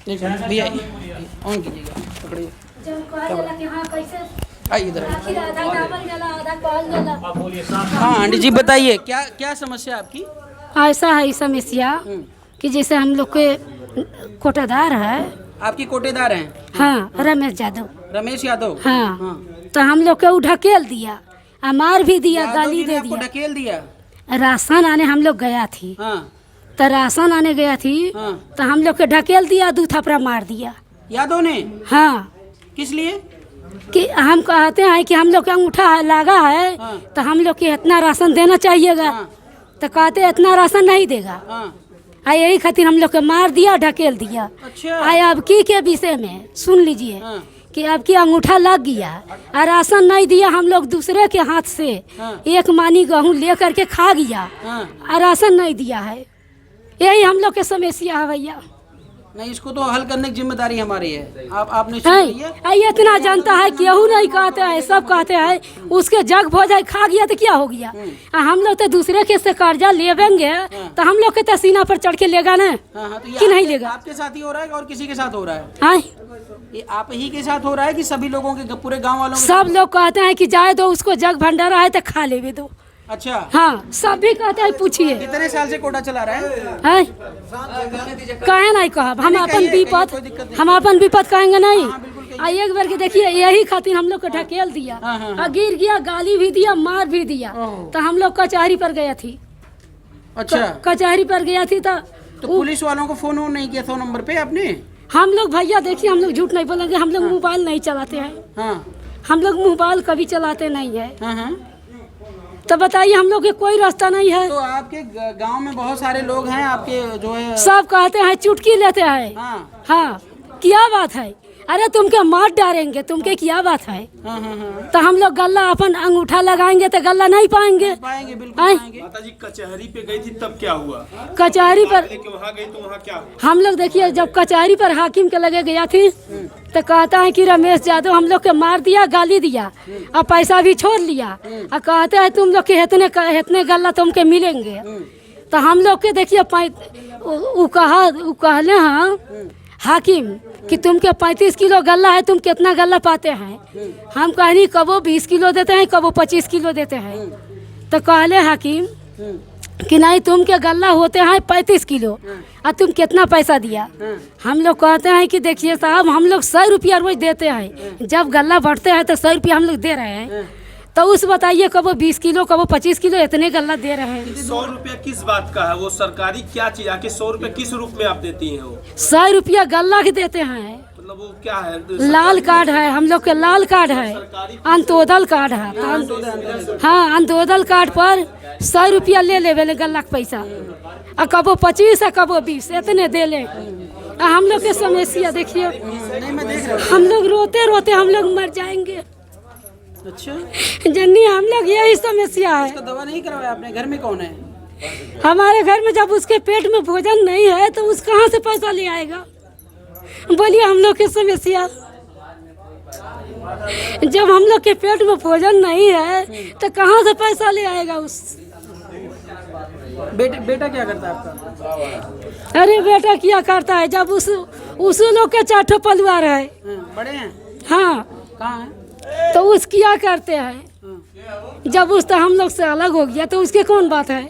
एक मिनट भैया ऑन कीजिएगा, पकड़िए आइए इधर। हाँ आंटी जी बताइए क्या क्या समस्या आपकी? ऐसा है समस्या कि जैसे हम लोग के कोटेदार है। आपकी कोटेदार हैं? हाँ रमेश यादव। रमेश यादव? हाँ, तो हम लोग को ढकेल दिया, मार भी दिया, गाली दे आपको दिया। ढकेल दिया? राशन आने हम लोग गया थी। हाँ। तो राशन आने गया थी। हाँ। तो हम लोग के ढकेल दिया, 2 थप्पड़ मार दिया। यादव ने? हाँ। किस लिए? कि हम कहते हैं कि हम लोग का अंगूठा लगा है। हाँ। तो हम लोग के इतना राशन देना चाहिएगा। हाँ। तो कहते इतना राशन नहीं देगा। हाँ। यही खातिर हम लोग को मार दिया, ढकेल दिया। अच्छा। अब की के विषय में सुन लीजिए। हाँ। कि अब की अंगूठा लग गया और राशन नहीं दिया, हम लोग दूसरे के हाथ से हाँ। 1 मानी गेहूँ ले करके खा गया। हाँ। और राशन नहीं दिया है। यही हम लोग के समस्या है भैया। नहीं, इसको तो हल करने की जिम्मेदारी हमारी है। आप निश्चित रहिए। ये इतना जानता है, केहू नहीं कहते हैं, सब कहते हैं उसके जग भोज खा गया तो क्या हो गया। हम लोग तो दूसरे के से कर्जा लेवेंगे तो हम लोग के तो सीना पर चढ़ के लेगा ना। हाँ, तो कि नहीं लेगा? आपके साथ ही हो रहा है और किसी के साथ हो रहा है? हाँ, ये आप ही के साथ हो रहा है कि सभी लोगों के, पूरे गांव वालों के? सब लोग कहते हैं कि जाए दो, उसको जग भंडारा है तो खा लेवे दो। अच्छा। हाँ, सब भी कहते हैं, पूछिए। कितने साल से कोटा चला रहा है? कहे नहीं कहब, हम अपन विपद कहेंगे नहीं। एक बार के देखिए, यही खातिर हम लोग को ढकेल दिया। और गिर गया, गाली भी दिया, मार भी दिया। तो हम लोग कचहरी पर गया थी। अच्छा। कचहरी पर गया थी तो पुलिस वालों को फोन नहीं किया 100 नंबर पे आपने? हम लोग भैया देखिए, हम लोग झूठ नहीं बोलेंगे, हम लोग मोबाइल नहीं चलाते हैं। हाँ। हम लोग मोबाइल कभी चलाते नहीं है। हाँ। तो बताइए, हम लोग के कोई रास्ता नहीं है। तो आपके गांव में बहुत सारे लोग हैं आपके जो है, सब कहते हैं चुटकी लेते हैं। हाँ। हाँ, क्या बात है? अरे तुमके मार डालेंगे, तुमके क्या बात है? हाँ। तो हम लोग गल्ला अपन अंगूठा लगाएंगे तो गल्ला नहीं पाएंगे। पाएंगे, बिल्कुल पाएंगे। माताजी कचहरी पे गई थी तब क्या हुआ? कचहरी पर वहाँ गई तो वहाँ क्या हुआ? हम लोग देखिए, जब कचहरी पर हाकिम के लगे गया थी तो कहता है कि रमेश यादव हम लोग के मार दिया, गाली दिया और पैसा भी छोड़ लिया। और कहते हैं तुम लोग के इतने गल्ला तुमके मिलेंगे। तो हम लोग के देखिए कहले हाँ हाकिम कि तुमके 35 किलो गल्ला है, तुम कितना गल्ला पाते हैं? हम कहनी कबो 20 किलो देते हैं, कबो 25 किलो देते हैं। तो कहले हाकिम कि नहीं, तुम के गल्ला होते हैं 35 किलो और तुम कितना पैसा दिया? हम लोग कहते हैं कि देखिए साहब, हम लोग 100 रुपया रोज देते हैं, जब गल्ला बढ़ते हैं तो 100 रुपया हम लोग दे रहे हैं। तो उस बताइए, कबो 20 किलो कबो 25 किलो इतने गल्ला दे रहे हैं। 100 रुपया किस बात का है? वो सरकारी क्या चीज आके 100 रुपया किस रूप में आप देती हैं? वो 100 रुपया गल्ला के देते हैं। मतलब वो क्या है? लाल कार्ड है, हम लोग के लाल कार्ड है, अंत्योदय कार्ड है। हाँ, अंत्योदय कार्ड पर 100 रुपया ले ले गल्ला का पैसा, और कबो 25 और कबो 20 इतने दे ले। हम लोग के समस्या देखिए, हम लोग रोते रोते हम लोग मर जाएंगे। अच्छा। जन्नी, हम लोग यही समस्या है। उसका दवा नहीं करवाया आपने? घर में कौन है? हमारे घर में जब उसके पेट में भोजन नहीं है तो उस कहाँ से पैसा ले आएगा? बोलिए, हम लोग की समस्या। जब हम लोग के पेट में भोजन नहीं है तो कहाँ से पैसा ले आएगा उस? बेटा क्या करता है आपका? अरे बेटा क्या करता है, जब उस लोग के 4 ठो परिवार है। बड़े हैं? हाँ। कहाँ है? तो उस क्या करते हैं? जब उस तो हम लोग से अलग हो गया तो उसके कौन बात है?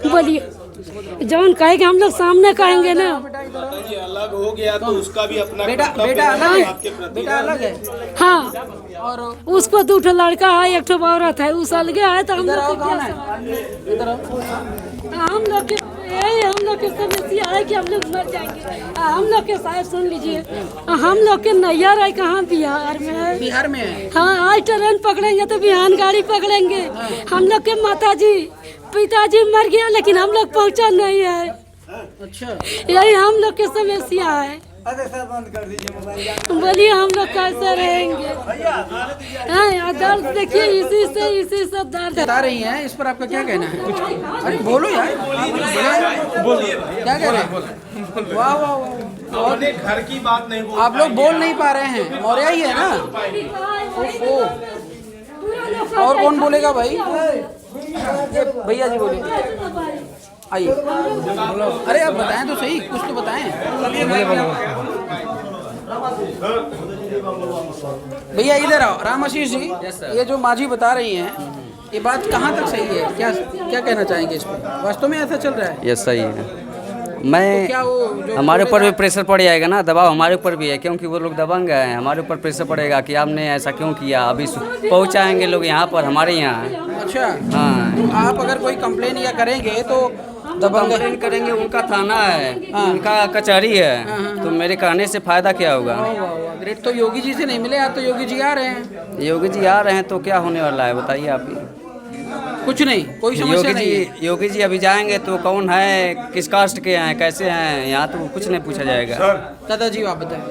बोलिए, जौन कहेंगे हम लोग सामने कहेंगे ना। माताजी अलग हो गया तो उसका भी अपना बेटा अलग है। हाँ, और उसको 2 ठो लड़का है, 1 ठो औरत है, उस अलगे है। तो हम लोग के समस्या है कि हम लोग मर जाएंगे। हम लोग के साहब सुन लीजिए, हम लोग के नैयर है कहाँ? बिहार में है। बिहार में है? हाँ, आज ट्रेन पकड़ेंगे तो बिहान गाड़ी पकड़ेंगे। हम लोग के माताजी पिताजी मर गया लेकिन हम लोग पहुँचा नहीं है। अच्छा। यही हम लोग की समस्या है। अरे सर बंद कर दीजिए मोबाइल। बोलिए, हम लोग कैसे रहेंगे? हाँ, दर्द देखिए, इसी से दर्द बता रही हैं, इस पर आपका क्या कहना है? अरे बोलो यार, क्या कह रहे हैं? वाह वाह वाह, और घर की बात नहीं बोल, आप लोग बोल नहीं पा रहे हैं। मौर्या ही है ना? और कौन बोलेगा भाई? भैया जी बोलिए। आइए। अरे आप बताएं तो सही, कुछ तो बताएं। भैया इधर आओ। राम आशीष जी, ये जो माँ जी बता रही हैं, ये बात कहाँ तक सही है? क्या क्या कहना चाहेंगे इस पर? वास्तव में ऐसा चल रहा है? ये सही है। मैं क्या वो जो हमारे ऊपर भी प्रेशर पड़ जाएगा ना, दबाव हमारे ऊपर भी है, क्योंकि वो लोग दबंग हैं। हमारे ऊपर प्रेशर पड़ेगा कि आपने ऐसा क्यों किया। अभी पहुंचाएंगे लोग यहाँ पर, हमारे यहाँ। अच्छा, हाँ, तो आप अगर कोई कंप्लेन या करेंगे तो दबंग कंप्लेन करेंगे। उनका थाना है, उनका कचहरी है, तो मेरे कहने से फायदा क्या होगा? ग्रेट। तो योगी जी से नहीं मिले आप? तो योगी जी आ रहे हैं। योगी जी आ रहे हैं तो क्या होने वाला है बताइए आप ही। कुछ नहीं, कोई समस्या नहीं है। योगी जी अभी जाएंगे तो कौन है, किस कास्ट के हैं, कैसे हैं, यहाँ तो कुछ नहीं पूछा जाएगा। दादाजी आप बताएं।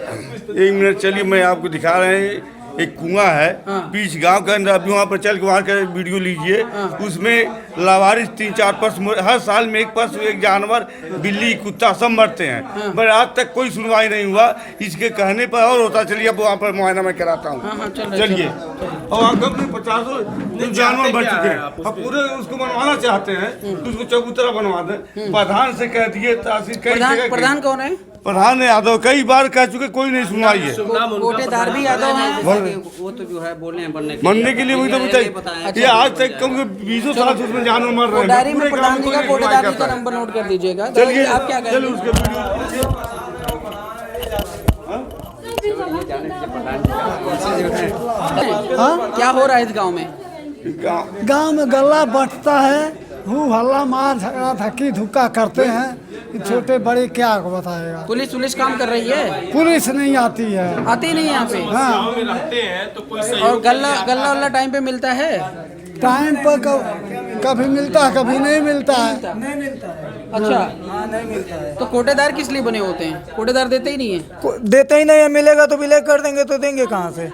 1 मिनट चलिए, मैं आपको दिखा रहे हैं। एक कुआं है बीच गांव के अंदर, अभी वहाँ पर चल के वहाँ का वीडियो लीजिए। उसमें लावारिस 3-4 पशु, हर साल में एक पशु, एक जानवर, बिल्ली, कुत्ता सब मरते हैं, पर आज तक कोई सुनवाई नहीं हुआ। इसके कहने पर और होता। चलिए अब वहाँ पर मुआयना मैं कराता हूँ। चलिए। और वहाँ कब 50 जानवर मर चुके हैं। अब पूरे उसको बनवाना चाहते हैं तो उसको चबूतरा बनवा दें। प्रधान से कह दिए, तहसील प्रधान कौन है? प्रधान यादव कई बार कह चुके, कोई नहीं सुनवाई है। कोटेदार भी यादव हैं। वो तो जो है बोले हैं बनने के लिए वही तो बताइए। ये आज तक कम से 20 साल से उसमें जानवर मर रहे हैं। डायरी में प्रधान जी का कोटेदार का नंबर नोट कर दीजिएगा। चलिए आप क्या कहेंगे? हाँ, क्या हो रहा है इस गांव में? गांव में गल्ला बंटता है, हूँ हल्ला मार झगड़ा धक्की धुक्का करते हैं। छोटे बड़े क्या बताएगा। पुलिस काम कर रही है? पुलिस नहीं आती है, आती नहीं यहाँ पे। हाँ, रहते हैं तो कोई और गल्ला टाइम पे मिलता है? टाइम पर कभी मिलता है, कभी नहीं मिलता है। अच्छा, तो कोटेदार किस लिए बने होते हैं? कोटेदार देते ही नहीं है। देते ही नहीं है। मिलेगा तो विलेज कर देंगे, तो देंगे कहाँ से?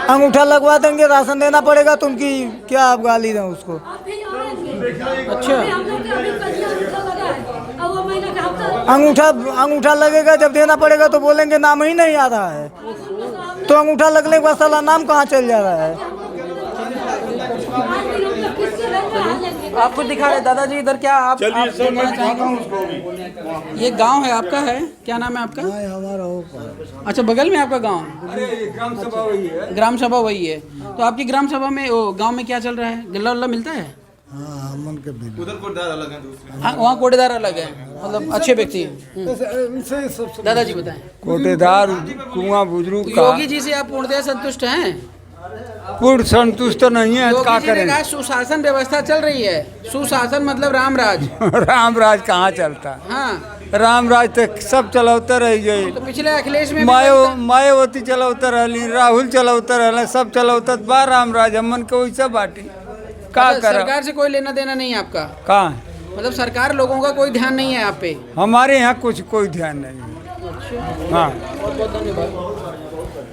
अंगूठा लगवा देंगे, राशन देना पड़ेगा। तो उनकी क्या आप गाली दें उसको? अच्छा, अंगूठा लगेगा, जब देना पड़ेगा तो बोलेंगे नाम ही नहीं आ रहा है। तो अंगूठा लगने के बाद साला नाम कहाँ चल जा रहा है? आपको दिखा रहे दादाजी इधर। क्या आप कहना चाहेंगे? ये गांव है आपका? है क्या नाम है आपका? हमारा अच्छा, बगल में आपका गांव? ग्राम सभा वही है। ग्राम सभा वही है। तो आपकी ग्राम सभा में गांव में क्या चल रहा है? गल्ला उल्ला मिलता है? उधर कोटेदार अलग है, दूसरे। हाँ, वहाँ कोटेदार अलग है, मतलब अच्छे व्यक्ति हैं। दादाजी बताएं। कोटेदार कुआं बुजुर्ग तो का योगी जी से आप पूर्णतः संतुष्ट हैं? पूर्ण संतुष्ट नहीं है, योगी क्या जी ने करें। कहा सुशासन व्यवस्था चल रही है। सुशासन मतलब रामराज। रामराज कहाँ चलता? हाँ, रामराज तो सब चलौते रह गए। तो पिछले अखिलेश में मायावती चलौते रहली, राहुल चलौते रहले, सब चलौते बा रामराज। हमन के वैसा बाटी का कर। सरकार से कोई लेना देना नहीं है आपका? का मतलब सरकार लोगों का कोई ध्यान नहीं है आप पे? हमारे यहाँ कोई ध्यान नहीं है। हाँ,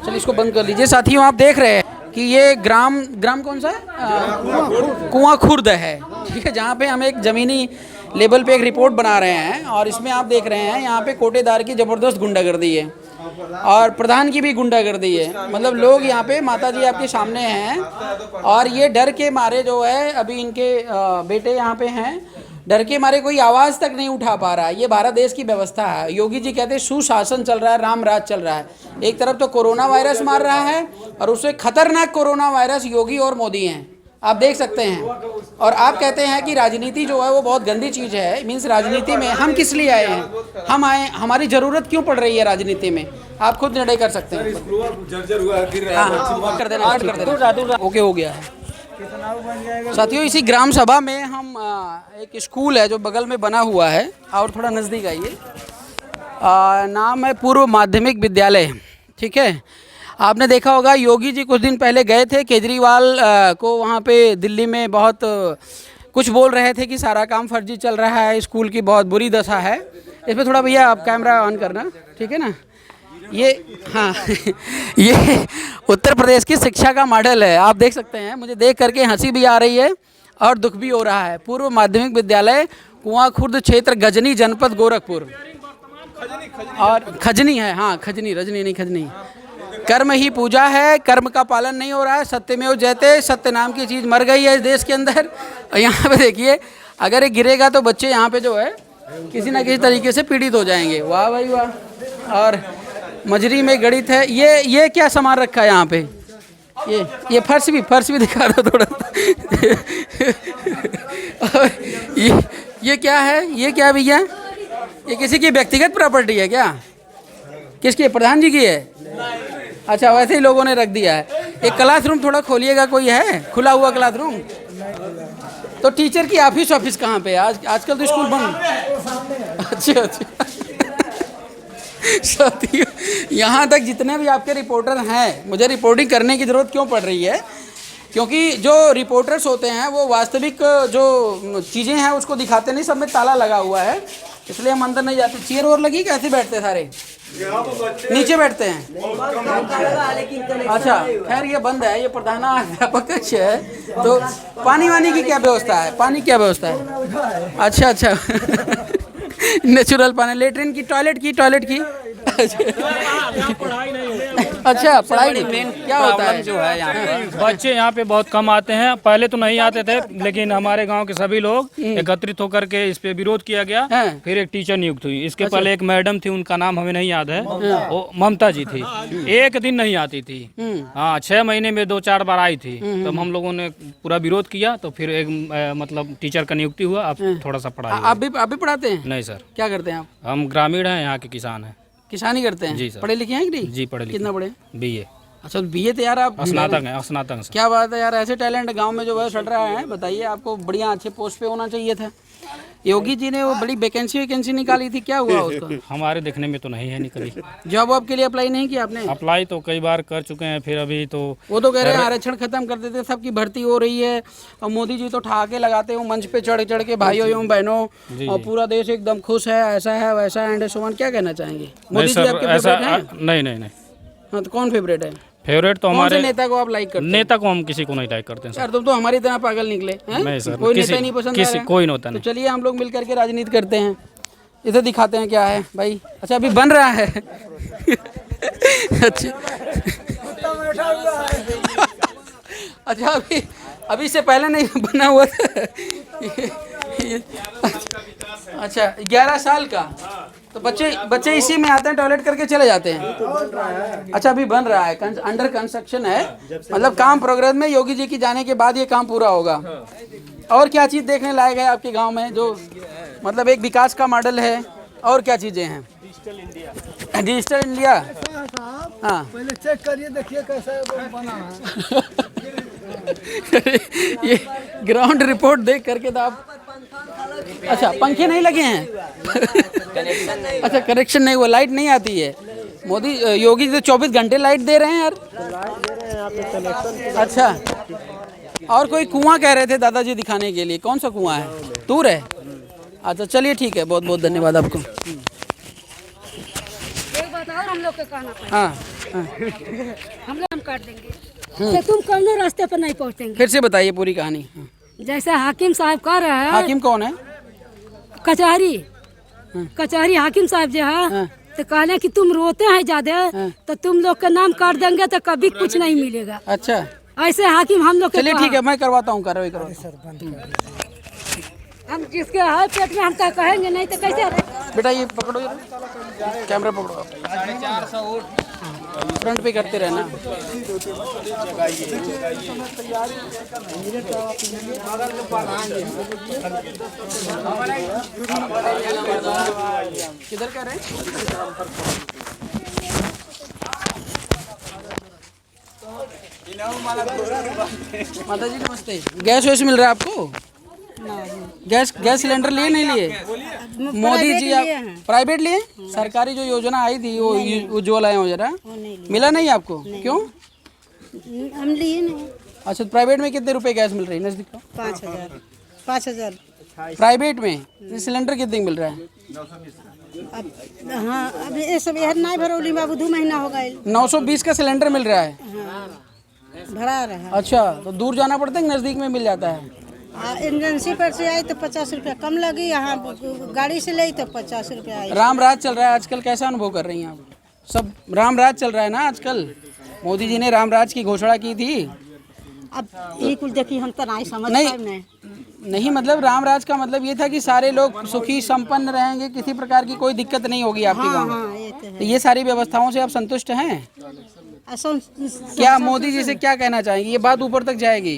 चलिए इसको बंद कर लीजिए। साथियों, आप देख रहे हैं कि ये ग्राम कौन सा है? कुआं खुर्द है, ठीक है, जहाँ पे हम एक ज़मीनी लेवल पे एक रिपोर्ट बना रहे हैं। और इसमें आप देख रहे हैं यहाँ पे कोटेदार की ज़बरदस्त गुंडागर्दी है और प्रधान की भी गुंडागर्दी है। मतलब लोग यहाँ पे, माता जी आपके सामने हैं, और ये डर के मारे जो है, अभी इनके बेटे यहाँ पे हैं, डर के मारे कोई आवाज़ तक नहीं उठा पा रहा है। ये भारत देश की व्यवस्था है। योगी जी कहते हैं सुशासन चल रहा है, राम राज चल रहा है। एक तरफ तो कोरोना वायरस मार रहा है और उससे खतरनाक कोरोना वायरस योगी और मोदी हैं, आप देख सकते हैं। और आप कहते हैं कि राजनीति जो है वो बहुत गंदी चीज़ है। मीन्स राजनीति में हम किस लिए आए हैं? हम आए, हमारी ज़रूरत क्यों पड़ रही है राजनीति में? आप खुद निर्णय कर सकते हैं। हाँ, कर देना। ओके, हो गया है। साथियों, इसी ग्राम सभा में हम एक स्कूल है जो बगल में बना हुआ है, और थोड़ा नज़दीक आइए। नाम है पूर्व माध्यमिक विद्यालय, ठीक है। आपने देखा होगा योगी जी कुछ दिन पहले गए थे केजरीवाल को वहाँ पे दिल्ली में बहुत कुछ बोल रहे थे कि सारा काम फर्जी चल रहा है, स्कूल की बहुत बुरी दशा है। इसमें थोड़ा भैया आप कैमरा ऑन करना, ठीक है ना। ये हाँ ये उत्तर प्रदेश की शिक्षा का मॉडल है, आप देख सकते हैं। मुझे देख करके हंसी भी आ रही है और दुख भी हो रहा है। पूर्व माध्यमिक विद्यालय कुआं खुर्द क्षेत्र गजनी जनपद गोरखपुर, और खजनी है, हाँ खजनी, रजनी नहीं खजनी। कर्म ही पूजा है, कर्म का पालन नहीं हो रहा है। सत्यमेव जयते, सत्य नाम की चीज़ मर गई है इस देश के अंदर। यहाँ पे देखिए अगर ये गिरेगा तो बच्चे यहाँ पे जो है किसी ना किसी तरीके से पीड़ित हो जाएंगे। वाह भाई वाह। और मजरी में गणित है। ये क्या सामान रखा है यहाँ पे? ये फर्श भी दिखा दो थोड़ा। और ये क्या है? ये क्या भैया? ये किसी की व्यक्तिगत प्रॉपर्टी है क्या? किसकी? प्रधान जी की है? अच्छा, वैसे ही लोगों ने रख दिया है। एक क्लासरूम थोड़ा खोलिएगा, कोई है खुला हुआ क्लासरूम? तो टीचर की ऑफिस कहाँ पे है? आजकल तो स्कूल बंद। अच्छा साथियों, यहाँ तक जितने भी आपके रिपोर्टर हैं, मुझे रिपोर्टिंग करने की ज़रूरत क्यों पड़ रही है? क्योंकि जो रिपोर्टर्स होते हैं वो वास्तविक जो चीज़ें हैं उसको दिखाते नहीं, सब में ताला लगा हुआ है, इसलिए हम अंदर नहीं जाते। चेयर और लगी? कैसे बैठते सारे? नीचे बैठते हैं। अच्छा, खैर ये बंद है, ये प्रधानाध्यापक कक्ष है। तो पानी वानी की क्या व्यवस्था है? पानी क्या व्यवस्था है? अच्छा नेचुरल पानी। लेटरिन की, टॉयलेट की अच्छा, पढ़ाई नहीं। क्या होता है जो है यहाँ पे बच्चे यहाँ पे बहुत कम आते हैं। पहले तो नहीं आते थे, लेकिन हमारे गांव के सभी लोग एकत्रित होकर के इस पे विरोध किया गया। फिर एक टीचर नियुक्त हुई। इसके पहले एक मैडम थी, उनका नाम हमें नहीं याद है, वो ममता जी थी। एक दिन नहीं आती थी। हाँ, 6 महीने में 2-4 बार आई थी। तब हम लोगों ने पूरा विरोध किया, तो फिर एक मतलब टीचर का नियुक्ति हुआ। अब थोड़ा सा पढ़ाई। आप भी पढ़ाते हैं? नहीं सर। क्या करते हैं आप? हम ग्रामीण हैं, यहाँ के किसान हैं। किसानी करते हैं? जी सर। पढ़े लिखे हैं कि नहीं? जी पढ़े लिखे। कितना पढ़े? BA। अच्छा, BA तो यार आप स्नातक है, स्नातक सर। क्या बात है यार, ऐसे टैलेंट गांव में जो है चल रहा है। बताइए, आपको बढ़िया अच्छे पोस्ट पे होना चाहिए था। योगी जी ने वो बड़ी वैकेंसी निकाली थी, क्या हुआ उसका? हमारे देखने में तो नहीं है निकली। जॉब वॉब के लिए अप्लाई नहीं किया आपने? अप्लाई तो कई बार कर चुके हैं, फिर अभी तो वो तो कह रहे हैं आरक्षण खत्म कर देते, सबकी भर्ती हो रही है। और मोदी जी तो ठहाके लगाते हैं मंच पे चढ़ के, भाइयों एवं बहनों, और पूरा देश एकदम खुश है, ऐसा है वैसा है, एंड सो ऑन। क्या कहना चाहेंगे? मोदी जी आपके फेवरेट हैं? नहीं। हाँ, तो कौन फेवरेट है? फेवरेट तो हमारे नेता को आप लाइक करते हैं? नेता को हम किसी को नहीं लाइक करते हैं सर। यार तुम तो हमारी तरह पागल निकले हैं। नहीं सर, कोई नेता नहीं पसंद किसी कोई नेता नहीं। तो चलिए हम लोग मिलकर के राजनीति करते हैं। इधर दिखाते हैं क्या है भाई। अच्छा, अभी बन रहा है। अच्छा, अभी से पहले नहीं बना हुआ था। अच्छा, 11 साल का। तो बच्चे इसी में आते हैं, टॉयलेट करके चले जाते हैं। अच्छा, अभी बन रहा है, अंडर कंस्ट्रक्शन है, मतलब काम प्रोग्रेस में। योगी जी की जाने के बाद ये काम पूरा होगा। और क्या चीज़ देखने लायक है आपके गांव में, जो मतलब एक विकास का मॉडल है? और क्या चीज़ें हैं? Digital India. हाँ, पहले चेक करिए, देखिए कैसा बना है। ये ग्राउंड रिपोर्ट देख करके तो आप। अच्छा, पंखे नहीं लगे हैं? अच्छा, कनेक्शन नहीं हुआ, लाइट नहीं आती है। योगी जी तो 24 घंटे लाइट दे रहे हैं यार। अच्छा, और कोई कुआं कह रहे थे दादाजी दिखाने के लिए, कौन सा कुआं है? दूर है? अच्छा, चलिए ठीक है, बहुत बहुत धन्यवाद आपको। हम लोग का कहना हाँ, हम लोग काट देंगे तो तुम कौन रास्ते पर नहीं पहुँचेंगे। फिर से बताइए पूरी कहानी। जैसे हाकिम साहब कह रहे हैं। हाकिम कौन है? कचहरी हाकिम साहब जो है, तो कहने कि तुम रोते हैं ज्यादा, तो तुम लोग का नाम काट देंगे तो कभी कुछ नहीं मिलेगा। अच्छा, ऐसे हाकिम हम लोग। चलिए ठीक है, मैं करवाता हूँ, कार्रवाई करवाता हूँ। हम जिसके हाथ पेट में हम तो कहेंगे, नहीं तो कैसे? बेटा ये पकड़ो, कैमरा पकड़ो, फ्रंट पे करते रहना। किधर कर रहे हैं? माता जी नमस्ते। गैस वैस मिल रहा है आपको? गैस सिलेंडर लिए नहीं लिए? मोदी जी आप प्राइवेट लिए? सरकारी जो योजना आई थी वो उज्ज्वला योजना, मिला नहीं आपको? क्यों? हम लिए नहीं। अच्छा, प्राइवेट में कितने रुपए गैस मिल रही है? नजदीक 5,000 प्राइवेट में। सिलेंडर कितने मिल रहा है? हाँ, अब ये सब यार नहीं भरौली बाबू, 2 महीना हो गए। 920 का सिलेंडर मिल रहा है? भरा रहा। अच्छा, तो दूर जाना पड़ता है, नजदीक में मिल जाता है? एजेंसी पर से आई तो 50 रुपया कम लगी, यहाँ गाड़ी से ली तो 50 रुपया आई। राम राज चल रहा है आजकल, कैसा अनुभव कर रही हैं आप? सब राम राज चल रहा है ना आजकल। मोदी जी ने राम राज की घोषणा की थी। अब ये कुछ देखिए, हम तो नहीं समझ नहीं नहीं, मतलब राम राज का मतलब ये था कि सारे लोग सुखी संपन्न रहेंगे, किसी प्रकार की कोई दिक्कत नहीं होगी आपके गांव में। तो ये सारी व्यवस्थाओं से आप संतुष्ट हैं? क्या मोदी जी से क्या कहना चाहेंगे? ये बात ऊपर तक जाएगी।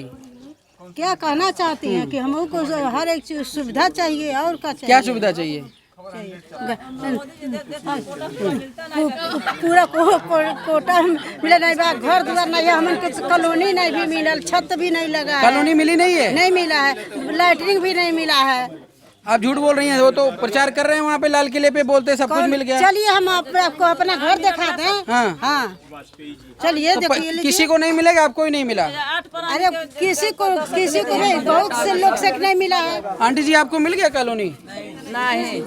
क्या कहना चाहती हैं कि हमको हर एक चीज सुविधा चाहिए, और क्या चाहिए? क्या सुविधा चाहिए? पूरा कोटा मिले नहीं बा, घर द्वार नहीं है, हमन के कॉलोनी नहीं भी मिलल, छत भी नहीं लगा है। कॉलोनी मिली नहीं है? नहीं मिला है, लैटरिन भी नहीं मिला है। आप झूठ बोल रही हैं, वो तो प्रचार कर रहे हैं वहाँ पे लाल किले पे, बोलते हैं सब कुछ मिल गया। चलिए हम आपको अपना घर दिखाते हैं। हाँ, हाँ चलिए तो देखिए। किसी को नहीं मिलेगा, आपको ही नहीं मिला? अरे किसी को नहीं, बहुत से लोग से नहीं मिला है। आंटी जी आपको मिल गया कॉलोनी? नहीं।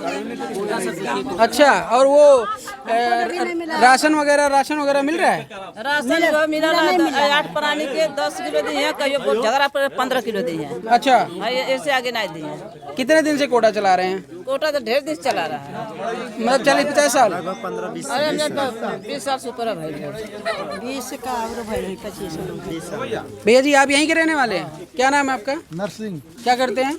अच्छा, और वो राशन वगैरह मिल रहा है? राशन मिला 8 प्राणी के 10 किलो दिए हैं, कहियो झगड़ा पर 15 किलो दिए हैं। अच्छा, ऐसे आगे नहीं दिए हैं। कितने दिन से कोटा चला रहे हैं? कोटा तो ढेर दिन चला रहा है, मतलब 40-50 साल? 20 साल से ऊपर है। 20 का और भाई 25। भैया जी आप यहीं के रहने वाले हैं? क्या नाम है आपका? नरसिंह। क्या करते हैं?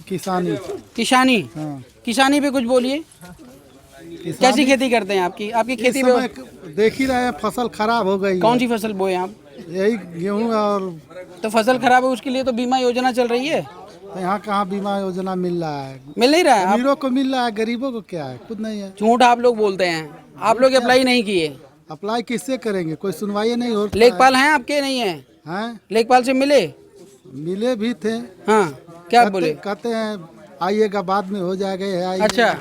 किसानी। किसानी? हाँ। किसानी पे कुछ बोलिए। कैसी खेती करते हैं? आपकी खेती में देख ही रहे हैं, फसल खराब हो गई। कौन सी फसल बोए आप? यही गेहूँ। और तो फसल खराब है, उसके लिए तो बीमा योजना चल रही है। तो यहाँ कहाँ बीमा योजना मिल रहा है? मिल नहीं रहा है? अमीरों को मिल रहा है, गरीबों को क्या है? खुद नहीं है। झूठ आप लोग बोलते हैं, आप लोग अप्लाई नहीं किए। अप्लाई किससे करेंगे? कोई सुनवाई नहीं हो। लेखपाल हैं आपके? नहीं है? हैं? लेखपाल से मिले भी थे। हाँ, क्या बोले? कहते हैं आइएगा, बाद में हो जाएगा। अच्छा,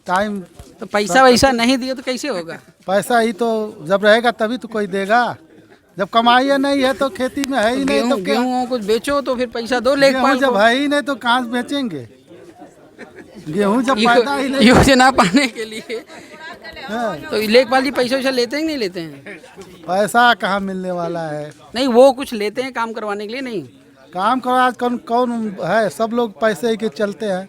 टाइम। तो पैसा वैसा नहीं दिए तो कैसे होगा? पैसा ही तो जब रहेगा तभी तो कोई देगा। जब कमाई नहीं है तो खेती में है ही नहीं, तो गेहूँ कुछ बेचो तो फिर पैसा दो लेखपाल जब है ही नहीं तो कहाँ से बेचेंगे? गेहूँ जब पैदा ही नहीं। योजना पाने के लिए तो लेखपाल जी पैसा वैसा लेते हैं नहीं लेते हैं? पैसा कहाँ मिलने वाला है? नहीं, वो कुछ लेते हैं काम करवाने के लिए? नहीं, काम करवा कौन है? सब लोग पैसे के चलते हैं।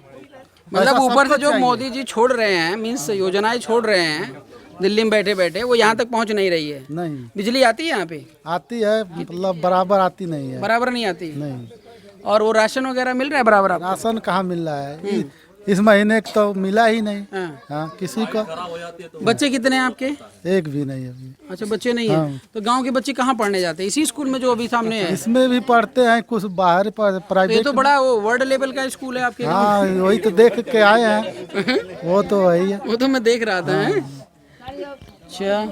मतलब ऊपर से जो मोदी जी छोड़ रहे हैं, मीन्स योजनाएं छोड़ रहे हैं दिल्ली में बैठे बैठे, वो यहाँ तक पहुँच नहीं रही है। नहीं। बिजली आती है यहाँ पे? आती है, मतलब बराबर आती नहीं है। बराबर नहीं आती? नहीं। और वो राशन वगैरह मिल रहा है बराबर? राशन कहाँ मिल रहा है? इस महीने तो मिला ही नहीं। हाँ, किसी को। बच्चे कितने हैं आपके? एक भी नहीं अभी। अच्छा, बच्चे नहीं है। तो गांव के बच्चे कहाँ पढ़ने जाते हैं? इसी स्कूल में जो अभी सामने है? इसमें भी पढ़ते हैं, कुछ बाहर प्राइवेट। ये तो बड़ा वो वर्ल्ड लेवल का स्कूल है आपके? हाँ, वही तो देख के आए हैं। वो तो वही है। वो तो मैं देख रहा था। अच्छा,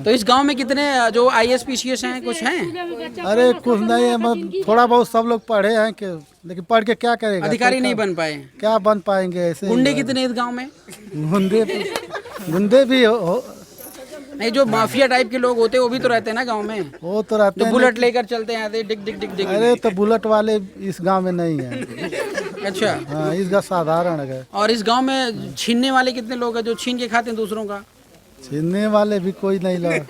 तो इस गांव में कितने जो IAS PCS हैं, कुछ हैं? अरे कुछ नहीं है, मतलब थोड़ा बहुत सब लोग पढ़े हैं कि, लेकिन पढ़ के क्या करेगा? अधिकारी नहीं बन पाए? क्या बन पाएंगे ऐसे? गुंडे कितने इस गांव में? गुंडे भी हो। नहीं, जो माफिया टाइप के लोग होते हैं वो भी तो रहते हैं ना गांव में? वो तो रहते हैं, बुलेट लेकर चलते हैं, डिग डिग डिग डिग। अरे तो बुलेट वाले इस गांव में नहीं है। अच्छा। हाँ, इस गांव साधारण है। और इस गांव में छीनने वाले कितने लोग हैं जो छीन के खाते हैं दूसरों का? छीनने वाले भी कोई नहीं लोग,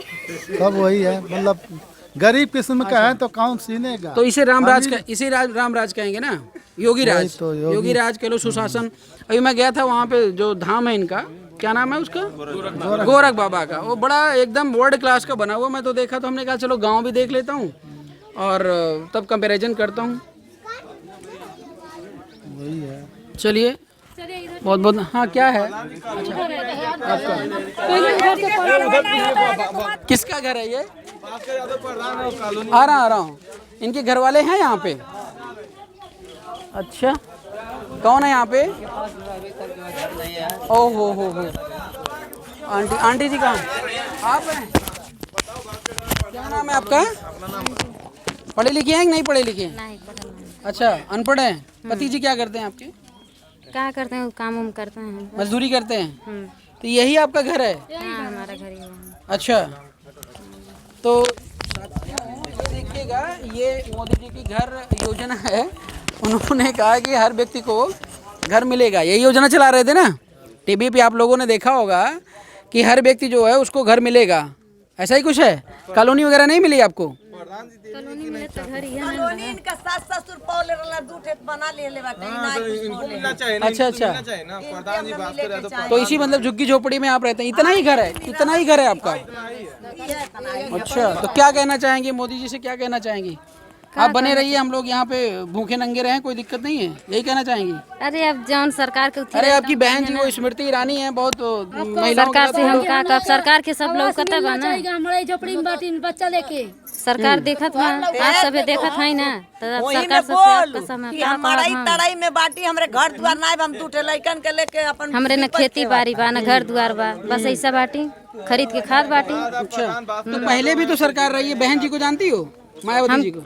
सब वही है। मतलब गरीब किस्म का है तो कौन छीनेगा? तो इसे रामराज का, इसे रामराज कहेंगे ना? योगी राज तो योगी राज कह लो, सुशासन। अभी मैं गया था वहाँ पे, जो धाम है इनका, क्या नाम है उसका? गोरख बाबा का। वो बड़ा एकदम वर्ल्ड क्लास का बना हुआ, मैं तो देखा तो हमने कहा चलो गांव भी देख लेता हूँ और तब कंपैरिजन करता हूँ। वही है। चलिए, बहुत बहुत। हाँ, क्या है? अच्छा, आपका किसका घर है ये? आ रहा हूँ। इनके घर वाले हैं यहाँ पे? अच्छा, कौन है यहाँ पे? ओहो हो। आंटी जी कहाँ? आप हैं? क्या नाम है आपका? पढ़े लिखे हैं कि नहीं पढ़े लिखे? नहीं। अच्छा, अनपढ़ हैं। पति जी क्या करते हैं आपके? क्या करते हैं? काम उम करते हैं, मजदूरी करते हैं। तो यही आपका घर है? हाँ, हमारा घर ही है। अच्छा, तो देखिएगा, ये मोदी जी की घर योजना है। उन्होंने कहा कि हर व्यक्ति को घर मिलेगा। यही योजना चला रहे थे ना टीवी पे, आप लोगों ने देखा होगा कि हर व्यक्ति जो है उसको घर मिलेगा। ऐसा ही कुछ है? कॉलोनी वगैरह नहीं मिली आपको? कॉलोनी मिले तो घर ही है। कॉलोनी इनका सास ससुर पौले रहला, दू ठे बना ले बाटे। अच्छा अच्छा, तो इसी मतलब झुग्गी झोपड़ी में आप रहते हैं? इतना ही घर है? इतना ही घर है आपका? अच्छा, तो क्या कहना चाहेंगे मोदी जी से? क्या कहना चाहेंगे? आप बने रहिए, हम लोग यहाँ पे भूखे नंगे रहे, कोई दिक्कत नहीं है, यही कहना चाहेंगी? अरे अब जौन सरकार के अरे आपकी बहन जी वो स्मृति ईरानी है, बहुत महिलाओं सरकार से हम का कब सरकार के सब लोग कते बा ना, हमारे झोपड़ी में बाटी बच्चा लेके सरकार देखत बा, आप सबे देखत है ना, तो अब सरकार सबसे आपका समय का तड़ाई में बाटी हमरे घर द्वार ना हम टूटे लइकन के लेके अपन हमरे न खेती बाड़ी बा, न घर द्वार बा, बस ऐसा बाटी खरीद के खाद बाटी। अच्छा, तो पहले भी तो सरकार रही है, बहन जी को जानती हो, मायावती जी को?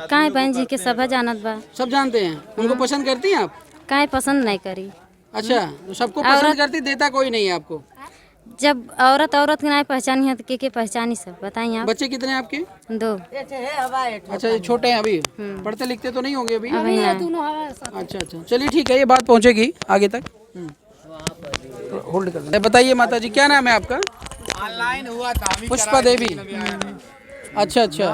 काहे बहन जी के सब जानत बा, सब जानते हैं, उनको पसंद करती हैं आप? काहे पसंद नहीं करी। अच्छा, तो सबको पसंद करती, देता कोई नहीं है आपको? जब औरत औरत के नहीं पहचानी है तो के पहचानी सब बताइए आप। बच्चे कितने हैं आपके? 2। अच्छा, ये छोटे हैं अभी, पढ़ते लिखते तो नहीं होंगे अभी? अच्छा, चलिए ठीक है, ये बात पहुंचेगी आगे तक। होल्ड कर, बताइए माता जी क्या नाम है आपका? ऑनलाइन हुआ था, पुष्पा देवी। अच्छा अच्छा,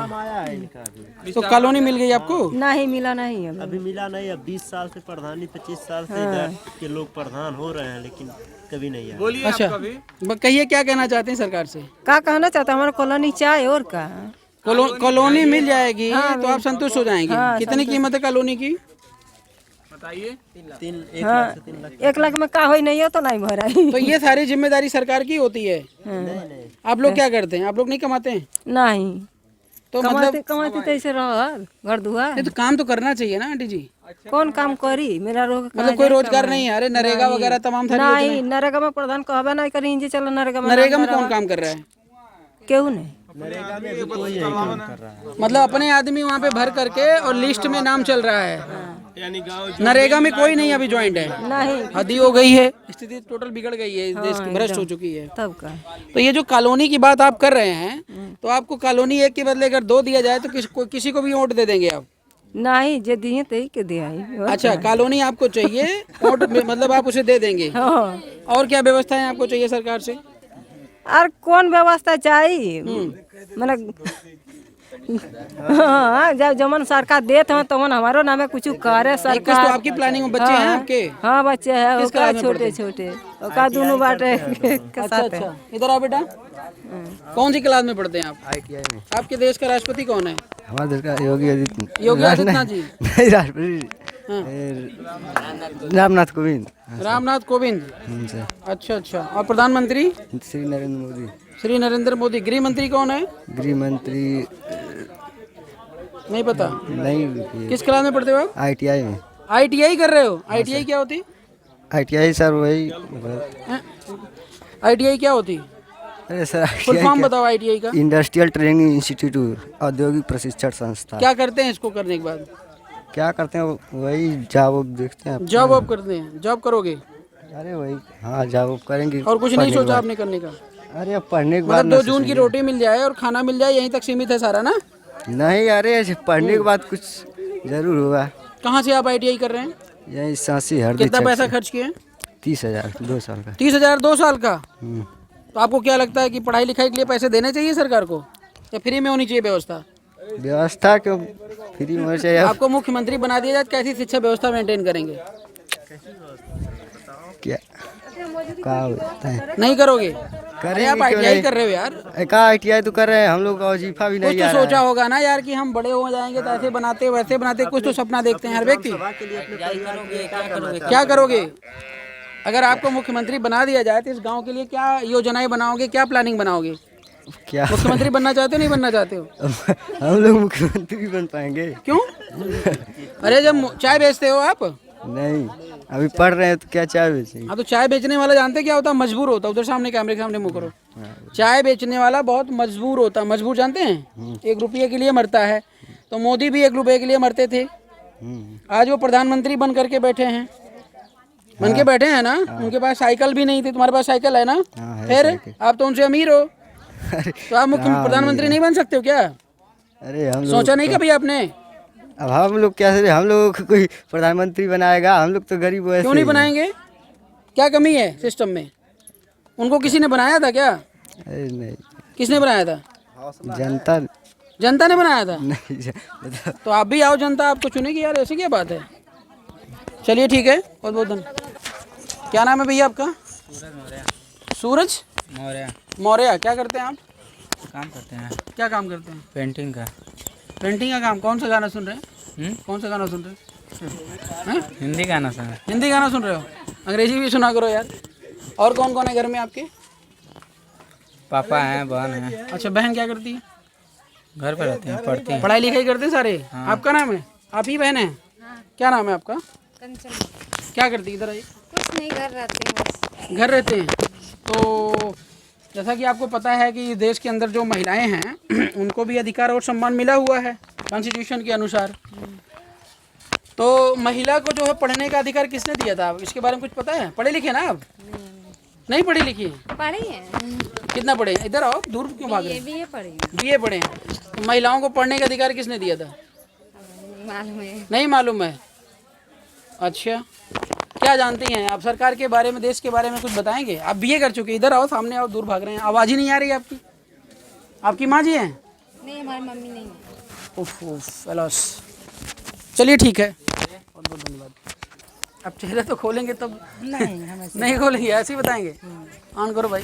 तो कॉलोनी मिल गई आपको? नहीं मिला नहीं अभी मिला नहीं। अब 20 साल से प्रधानी, 25 साल से इधर के लोग प्रधान हो रहे हैं, लेकिन कभी नहीं आया। बोलिए अच्छा, कहिए क्या कहना चाहते हैं सरकार से? का कहना चाहता हमारा कॉलोनी चाहे और का कॉलोनी मिल जाएगी तो आप संतुष्ट हो जाएंगे? कितनी कीमत है कॉलोनी की बताइए? 1 लाख में का हो नहीं हो तो नहीं भरा। तो ये सारी जिम्मेदारी सरकार की होती है। आप लोग क्या करते हैं? आप लोग नहीं कमाते हैं? नहीं, तो मतलब कमाते तो ऐसे रह घर दुआर। तो काम तो करना चाहिए ना आंटी जी। कौन काम करी? मेरा मतलब कोई रोजगार नहीं है? अरे नरेगा वगैरह तमाम सारी नहीं, नरेगा में प्रधान कहबे नहीं करी, चलो नरेगा में कौन काम कर रहा है? क्यों नहीं? नरेगा में भी कोई काम कर रहा है, मतलब अपने आदमी वहाँ पे भर करके और लिस्ट में नाम चल रहा है, यानी नरेगा में कोई नहीं अभी ज्वाइंट है। नहीं, हदी हो गई है, स्थिति टोटल बिगड़ गई है, इस देश की भ्रष्ट हो चुकी है। तब का तो ये जो कॉलोनी की बात आप कर रहे हैं, तो आपको कॉलोनी एक के बदले अगर 2 दिया जाए तो किसी को भी वोट दे देंगे आप? नहीं, जो दिए तो के दिया। अच्छा, कॉलोनी आपको चाहिए, वोट मतलब आप उसे दे देंगे। और क्या व्यवस्थाएं आपको चाहिए सरकार से? और कौन व्यवस्था चाहिए? मतलब हाँ, जब जमन सरकार देते हैं तमन हमारो नामे कुछ करे सरकार। तो आपकी प्लानिंग में बच्चे हैं आपके? हाँ बच्चे हैं, ओका छोटे छोटे, ओका दोनों बाटे के साथ। अच्छा, इधर आओ बेटा। कौन सी क्लास में पढ़ते हैं आप? ITI में। आपके देश का राष्ट्रपति कौन है? हमारे देश का योगी आदित्यनाथ। योगी आदित्यनाथ जी? नहीं, राष्ट्रपति रामनाथ कोविंद। रामनाथ कोविंद। अच्छा अच्छा, और प्रधानमंत्री? श्री नरेंद्र मोदी। श्री नरेंद्र मोदी। गृह मंत्री कौन है? गृह मंत्री नहीं पता? नहीं। किस क्लास में पढ़ते हो आप? ITI में। ITI कर रहे हो? ITI क्या होती? ITI सर वही। ITI क्या होती? अरे सर, फुल फॉर्म बताओ ITI का। इंडस्ट्रियल ट्रेनिंग इंस्टीट्यूट, औद्योगिक प्रशिक्षण संस्था। क्या करते हैं इसको करने के बाद? क्या करते हैं? वही जॉब देखते हैं। जॉब वॉब करते हैं? जॉब करोगे? अरे वही, हाँ जॉब करेंगे। और कुछ नहीं सोचा आपने करने का? अरे अब पढ़ने के बाद मतलब 2 जून की रोटी मिल जाए और खाना मिल जाए, यहीं तक सीमित है सारा ना? नहीं, अरे पढ़ने के बाद कुछ जरूर होगा। कहाँ से आप ITI कर रहे हैं? यही सांसी हर। कितना पैसा खर्च किए? 30,000 2 साल का। 30,000 2 साल का? तो आपको क्या लगता है कि पढ़ाई लिखाई के लिए पैसे देने चाहिए सरकार को, या फ्री में होनी चाहिए व्यवस्था? व्यवस्था क्यों फ्री में चाहिए? आपको मुख्यमंत्री बना दिया जाए, कैसी शिक्षा व्यवस्था मेंटेन करेंगे? क्या होता है? नहीं करोगे? करेंगे आप ITI कर रहे हो यार? ITI तो कर रहे हैं हम लोग, वजीफा भी कुछ नहीं तो आ रहा सोचा होगा ना यार कि हम बड़े हो जाएंगे तो ऐसे बनाते वैसे बनाते, कुछ तो सपना देखते हैं हर व्यक्ति। क्या करोगे अगर आपको मुख्यमंत्री बना दिया जाए? तो इस गांव के लिए क्या योजनाएं बनाओगे, क्या प्लानिंग बनाओगे? क्या मुख्यमंत्री बनना चाहते हो, नहीं बनना चाहते हो? हम लोग मुख्यमंत्री बन पाएंगे? क्यों? अरे जब चाय बेचते हो आप? नहीं, अभी पढ़ रहे हैं तो क्या चाय बेचेंगे? हाँ, तो चाय बेचने वाला जानते क्या होता है? मजबूर होता है। उधर सामने कैमरे के सामने मुँह करो। चाय बेचने वाला बहुत मजबूर होता है। मजबूर जानते हैं? 1 रुपये के लिए मरता है। तो मोदी भी 1 रुपये के लिए मरते थे। आज वो प्रधानमंत्री बन करके बैठे हैं, बन के बैठे हैं ना। उनके पास साइकिल भी नहीं थी, तुम्हारे पास साइकिल है ना? फिर आप तो उनसे अमीर हो, तो आप मुख्य प्रधानमंत्री नहीं बन सकते हो क्या? अरे हम सोचा नहीं कभी आपने? अब हम लोग क्या हम लोग कोई प्रधानमंत्री बनाएगा? हम लोग तो गरीब क्यों नहीं बनाएंगे? क्या कमी है सिस्टम में? उनको किसी ने बनाया था क्या? अरे नहीं। किसने बनाया था? जनता ने बनाया था? नहीं। तो आप भी आओ, जनता आपको चुनेगी यार, ऐसी क्या बात है? चलिए ठीक है, बहुत बहुत धन्यवाद। क्या नाम है भैया आपका? सूरज मौर्य। क्या करते हैं आप? काम करते हैं। क्या काम करते हैं? पेंटिंग का। पेंटिंग का काम। कौन सा गाना सुन रहे हैं? कौन सा गाना सुन रहे हैं? हिंदी गाना सर। हिंदी गाना सुन रहे हो? अंग्रेजी भी सुना करो यार। और कौन कौन है घर में आपके? पापा हैं, बहन है। अच्छा, बहन क्या करती है? घर पे रहते हैं, पढ़ती हैं। पढ़ाई लिखाई करते हैं सारे? आपका नाम है? आप ही बहन है? क्या नाम है आपका? क्या करती है? इधर आइए। कुछ नहीं, घर रहते हैं बस। घर रहते हैं। तो जैसा कि आपको पता है कि देश के अंदर जो महिलाएं हैं उनको भी अधिकार और सम्मान मिला हुआ है कॉन्स्टिट्यूशन के अनुसार। तो महिला को जो है पढ़ने का अधिकार किसने दिया था? इसके बारे में कुछ पता है? पढ़े लिखे ना आप? नहीं पढ़ी लिखी? पढ़ी है। कितना पढ़े? इधर आओ, दूर क्यों भाग रहे हैं? बीए पढ़ी। बीए पढ़े हैं। तो महिलाओं को पढ़ने का अधिकार किसने दिया था? मालूम है। नहीं मालूम है? अच्छा, क्या जानती हैं आप सरकार के बारे में, देश के बारे में कुछ बताएंगे? आप बीए कर चुके, इधर आओ, सामने आओ, दूर भाग रहे हैं। आवाज़ ही नहीं आ रही है आपकी। आपकी माँ जी हैं? नहीं, हमारी मम्मी नहीं है। उफ उफ एलॉस। चलिए ठीक है, बहुत बहुत धन्यवाद। अब चेहरा तो खोलेंगे तब? नहीं खोलेंगे, ऐसे ही बताएंगे। ऑन करो भाई।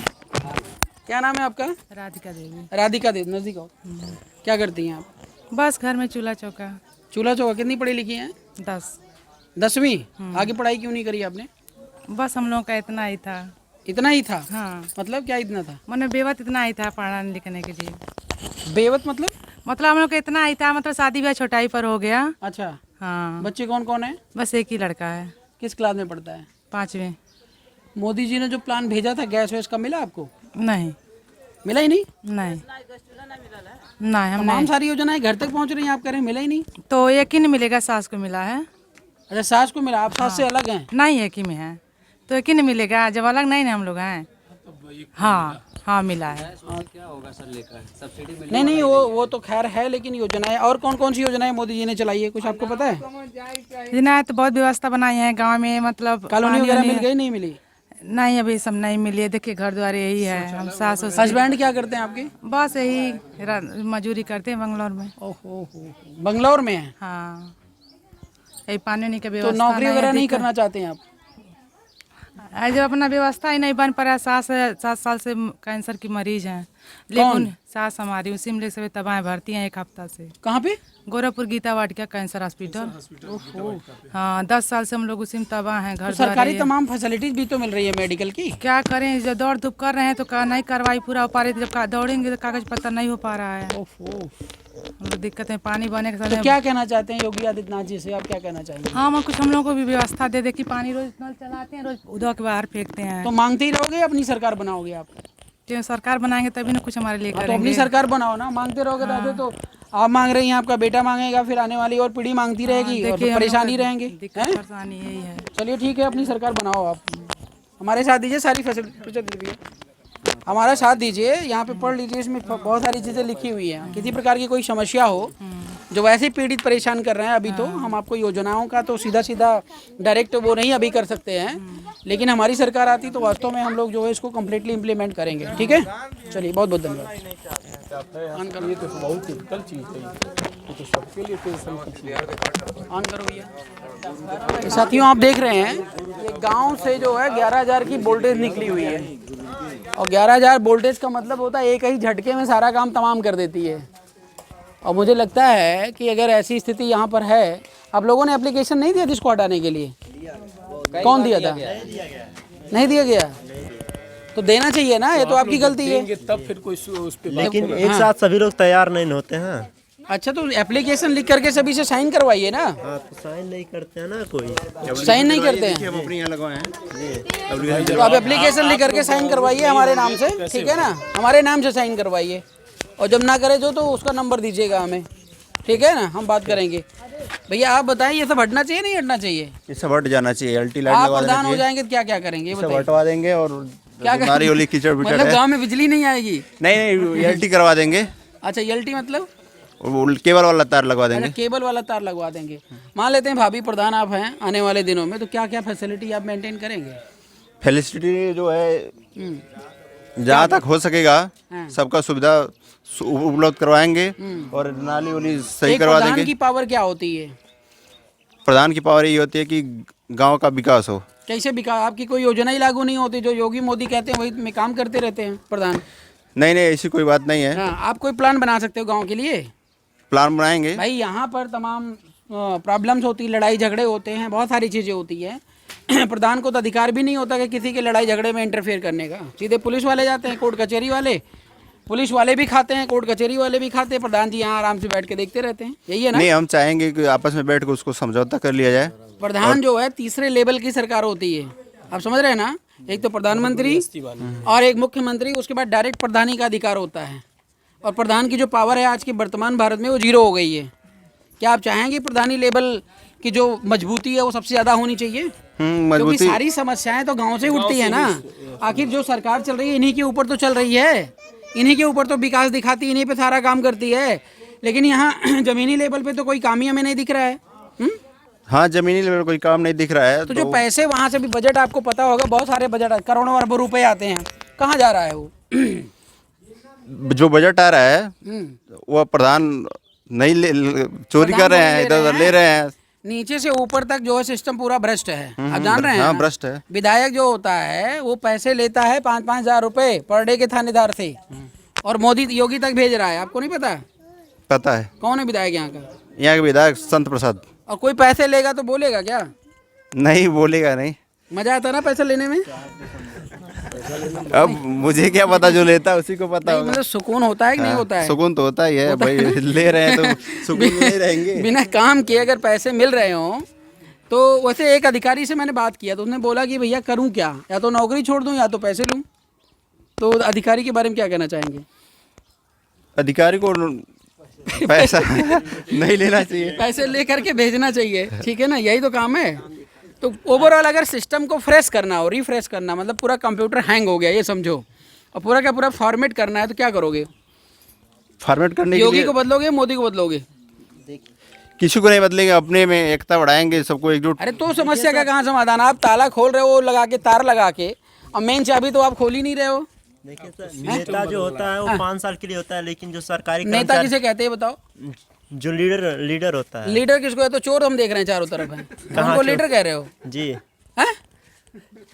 क्या नाम है आपका? राधिका देवी। राधिका देवी, नजदीक आओ। क्या करती हैं आप? बस घर में चूल्हा चौका। चूल्हा चौका। कितनी पढ़ी लिखी हैं? 10। 10वीं? आगे पढ़ाई क्यों नहीं करी आपने? बस हम लोगों का इतना ही था। इतना ही था? हाँ। मतलब क्या इतना था? मैंने बेवत इतना ही था पढ़ने लिखने के लिए। बेवत मतलब? मतलब हम लोग का इतना ही था, मतलब शादी ब्याह छोटाई पर हो गया। अच्छा। हाँ। बच्चे कौन कौन है? बस एक ही लड़का है। किस क्लास में पढ़ता है? 5वीं। मोदी जी ने जो प्लान भेजा था गैस वैस का, मिला आपको? नहीं। मिला ही नहीं? नहीं नहीं, हम तमाम सारी योजनाएं घर तक पहुंच रही हैं, आप कह रहे हैं मिला ही नहीं। तो एक ही नहीं मिलेगा, सास को मिला है। अच्छा, सास को मिला। आप सास से अलग हैं? नहीं, एक ही में है तो एक ही नहीं मिलेगा, जब अलग नहीं ना हम लोग हैं। हाँ हाँ, मिला है। क्या होगा सर लेकर सब्सिडी मिल? नहीं, वो तो खैर है, लेकिन योजनाएं और कौन कौन सी योजनाएं मोदी जी ने चलाई है, कुछ आपको पता है? योजनाएं तो बहुत व्यवस्था बनाई है गांव में, मतलब कॉलोनी वगैरह मिल गई? नहीं मिली? नहीं, अभी सब नहीं मिली है। देखिए घर द्वार यही है। हम सास हस्बैंड क्या करते हैं आपके? बस यही मजदूरी करते हैं बंगलौर में। ओहो, बंगलौर में है? हाँ, यही पानी नहीं का तो व्यवस्था। नौकरी वगैरह नहीं करना चाहते हैं आप? जब अपना व्यवस्था ही नहीं बन पा रहा। 7 साल से कैंसर की मरीज हैं, लेकिन सास हमारी उसी में से दवाएं भरती हैं 1 हफ्ता से। कहाँ पे? गोरखपुर गीता वाटिका कैंसर हॉस्पिटल। हाँ, 10 साल से हम लोग उसी में तबाह हैं। घर सरकारी तमाम फैसिलिटीज भी तो मिल रही है मेडिकल की। क्या करें, जब दौड़ धूप कर रहे हैं तो नहीं कार्रवाई पूरा हो पा रही। जब दौड़ेंगे तो कागज पत्तर नहीं हो पा रहा है। दिक्कत है, पानी बने के तो क्या कहना चाहते हैं योगी आदित्यनाथ जी से? आप क्या कहना चाहेंगे? हाँ, कुछ हम लोग को भी व्यवस्था दे दे कि पानी रोज नल चलाते हैं, रोज उधर के बाहर फेंकते हैं। तो मांगते ही रहोगे, अपनी सरकार बनाओगे आप? क्यों सरकार बनाएंगे तभी ना कुछ हमारे लिए करेंगे। तो अपनी सरकार बनाओ ना, मांगते रहोगे। दादे तो आप मांग रही हैं, आपका बेटा मांगेगा, फिर आने वाली और पीढ़ी मांगती रहेगी और परेशानी रहेंगे। परेशानी यही है। चलिए ठीक है, अपनी सरकार बनाओ आप। हमारे साथ दीजिए, सारी फैसिलिटी हमारा साथ दीजिए। यहाँ पे पढ़ लीजिए, इसमें बहुत सारी चीज़ें लिखी हुई हैं। किसी प्रकार की कोई समस्या हो जो वैसे पीड़ित परेशान कर रहे हैं अभी, तो हम आपको योजनाओं का तो सीधा सीधा डायरेक्ट वो नहीं अभी कर सकते हैं, लेकिन हमारी सरकार आती तो वास्तव में हम लोग जो है इसको कम्प्लीटली इम्प्लीमेंट करेंगे। ठीक है, चलिए, बहुत बहुत धन्यवाद। ये तो बहुत टिपिकल चीज़ है, ये तो सबके लिए ऑन करो भैया। साथियों, आप देख रहे हैं ये गांव से जो है 11,000 की वोल्टेज निकली हुई है, और 11,000 वोल्टेज का मतलब होता है एक ही झटके में सारा काम तमाम कर देती है। और मुझे लगता है कि अगर ऐसी स्थिति यहाँ पर है, आप लोगों ने एप्लीकेशन नहीं दिया जिसको हटाने के लिए? कौन दिया था? नहीं दिया गया? तो देना चाहिए ना, ये तो आपकी गलती है। तब फिर कोई उस पे, लेकिन एक साथ सभी लोग तैयार नहीं होते हैं। अच्छा, तो एप्लीकेशन लिख करके सभी से साइन करवाइए ना। हाँ, तो साइन नहीं करते हैं ना, कोई साइन नहीं करते हैं। हम अपने यहाँ लगवाए हैं। तो आप एप्लीकेशन लिख करके साइन करवाइए हमारे नाम से, ठीक है ना? हमारे नाम से साइन करवाइए, और जब ना करे जो तो उसका नंबर दीजिएगा हमें, ठीक है ना? हम बात करेंगे। भैया आप बताइए, ये सब हटना चाहिए नहीं हटना चाहिए? ये सब हट जाना चाहिए। एलटी लाइट आप लगा प्रधान हो देना जाएंगे तो क्या क्या करेंगे? चाहिए, सब हटवा देंगे। और क्या नारी वाली कीचड़ बिचड़ मतलब है। गाँव में बिजली नहीं आएगी? नहीं, एलटी करवा देंगे। अच्छा, एलटी मतलब केबल वाला तार लगवा देंगे। अच्छा, केबल वाला तार लगवा देंगे। मान लेते हैं भाभी प्रधान आप हैं, आने वाले दिनों में तो क्या क्या फैसिलिटी आप मेंटेन करेंगे? फैसिलिटी जो है जहाँ तक हो सकेगा सबका सुविधा उपलब्ध करवाएंगे, और नाली वाली सही करवा देंगे। प्रधान की पावर क्या होती है? प्रधान की पावर ये होती है कि गांव का विकास हो। कैसे विकास? आपकी कोई योजना ही लागू नहीं होती? जो योगी मोदी कहते हैं वही में काम करते रहते हैं प्रधान? नहीं, ऐसी कोई बात नहीं है। हाँ, आप कोई प्लान बना सकते हो गांव के लिए? प्लान बनाएंगे। भाई यहाँ पर तमाम प्रॉब्लम्स होती है, लड़ाई झगड़े होते हैं, बहुत सारी चीज़ें होती है। प्रधान को तो अधिकार भी नहीं होता कि किसी के लड़ाई झगड़े में इंटरफेयर करने का। सीधे पुलिस वाले जाते हैं, कोर्ट कचहरी वाले, पुलिस वाले भी खाते हैं, कोर्ट कचहरी वाले भी खाते हैं, प्रधान जी यहाँ आराम से बैठ के देखते रहते हैं। यही है ना? नहीं, हम चाहेंगे कि आपस में बैठ कर उसको समझौता कर लिया जाए। प्रधान जो है तीसरे लेवल की सरकार होती है, आप समझ रहे हैं ना? एक तो प्रधानमंत्री और एक मुख्यमंत्री, उसके बाद डायरेक्ट प्रधानी का अधिकार होता है। और प्रधान की जो पावर है आज के वर्तमान भारत में वो 0 हो गई है। क्या आप चाहेंगे प्रधानी लेवल की जो मजबूती है वो सबसे ज़्यादा होनी चाहिए? क्योंकि सारी समस्याएं तो गांव से उठती है ना। आखिर जो सरकार चल रही है इन्हीं के ऊपर तो चल रही है, इन्हीं के ऊपर तो विकास दिखाती है, इन्हीं पे सारा काम करती है। लेकिन यहाँ जमीनी लेवल पे तो कोई काम ही हमें नहीं दिख रहा है। हाँ, जमीनी लेवल कोई काम नहीं दिख रहा है। तो जो पैसे वहाँ से भी बजट आपको पता होगा, बहुत सारे बजट करोड़ों अरबों रुपए आते हैं, कहाँ जा रहा है वो? जो बजट आ रहा है वो प्रधान नहीं चोरी कर रहे हैं, इधर उधर ले रहे हैं। नीचे से ऊपर तक जो है सिस्टम पूरा भ्रष्ट है, आप जान रहे हैं? हाँ, भ्रष्ट है। विधायक जो होता है वो पैसे लेता है 5-5 हजार रुपए पर डे के थानेदार से, और मोदी योगी तक भेज रहा है। आपको नहीं पता? पता है। कौन है विधायक यहाँ का? यहाँ के विधायक संत प्रसाद। और कोई पैसे लेगा तो बोलेगा क्या? नहीं बोलेगा। नहीं, मजा आता ना पैसा लेने में? अब मुझे क्या पता, जो लेता है उसी को पता होगा। मतलब सुकून होता है कि नहीं होता है? सुकून तो होता ही है भाई, ले रहे हैं तो सुकून में नहीं रहेंगे। बिना काम किए अगर पैसे मिल रहे हो तो। वैसे एक अधिकारी से मैंने बात किया तो उसने बोला कि भैया करूं क्या, या तो नौकरी छोड़ दूं या तो पैसे लूं। तो अधिकारी के बारे में क्या कहना चाहेंगे? अधिकारी को पैसा नहीं लेना चाहिए, पैसे लेकर के भेजना चाहिए, ठीक है ना? यही तो काम है। तो ओवरऑल अगर सिस्टम को फ्रेश करना हो, रिफ्रेश करना, मतलब पूरा कंप्यूटर हैंग हो गया ये समझो, और पूरा का पूरा फॉर्मेट करना है, तो क्या करोगे? फॉर्मेट करने के लिए योगी को बदलोगे, मोदी को बदलोगे? किसी को नहीं बदलेंगे, अपने में एकता बढ़ाएंगे, सबको एकजुट। अरे तो समस्या का कहाँ समाधान? आप ताला खोल रहे हो लगा के, तार लगा के, और मेन चाबी तो आप खोल ही नहीं रहे हो। देखिए सर, नेता जो होता है वो 5 साल के लिए होता है, लेकिन जो सरकारी नेता किसे कहते हैं बताओ? जो लीडर होता है। लीडर किसको है? तो चोर हम देख रहे हैं चारों तरफ है, उनको लीडर कह रहे हो जी? हैं?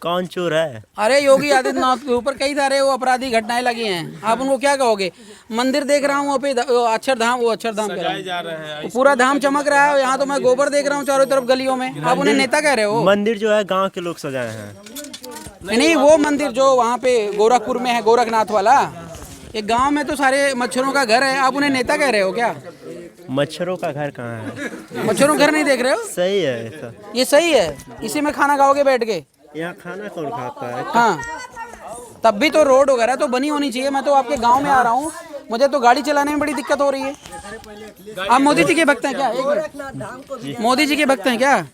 कौन चोर है? अरे योगी आदित्यनाथ के ऊपर कई सारे वो अपराधी घटनाएं लगी हैं, आप उनको क्या कहोगे? मंदिर देख रहा हूँ वहाँ पे अक्षरधाम, वो अक्षरधाम कह रहा हूँ, पूरा धाम चमक रहा है, यहाँ तो मैं गोबर देख रहा हूँ चारों तरफ गलियों में, आप उन्हें नेता कह रहे हो? मंदिर जो है गाँव के लोग सजाए हैं। नहीं, वो मंदिर जो वहाँ पे गोरखपुर में है, गोरखनाथ वाला, एक गांव में तो सारे मच्छरों का घर है, आप उन्हें नेता कह रहे हो क्या? मच्छरों का घर कहाँ है? मच्छरों घर नहीं देख रहे हो? सही है सर, ये सही है। इसी में खाना खाओगे बैठ के? यहाँ खाना कौन खाता है? हाँ, तब भी तो रोड वगैरह तो बनी होनी चाहिए। मैं तो आपके गांव में आ रहा हूँ, मुझे तो गाड़ी चलाने में बड़ी दिक्कत हो रही है। आप मोदी जी के भक्त हैं क्या? मोदी जी के भक्त हैं क्या?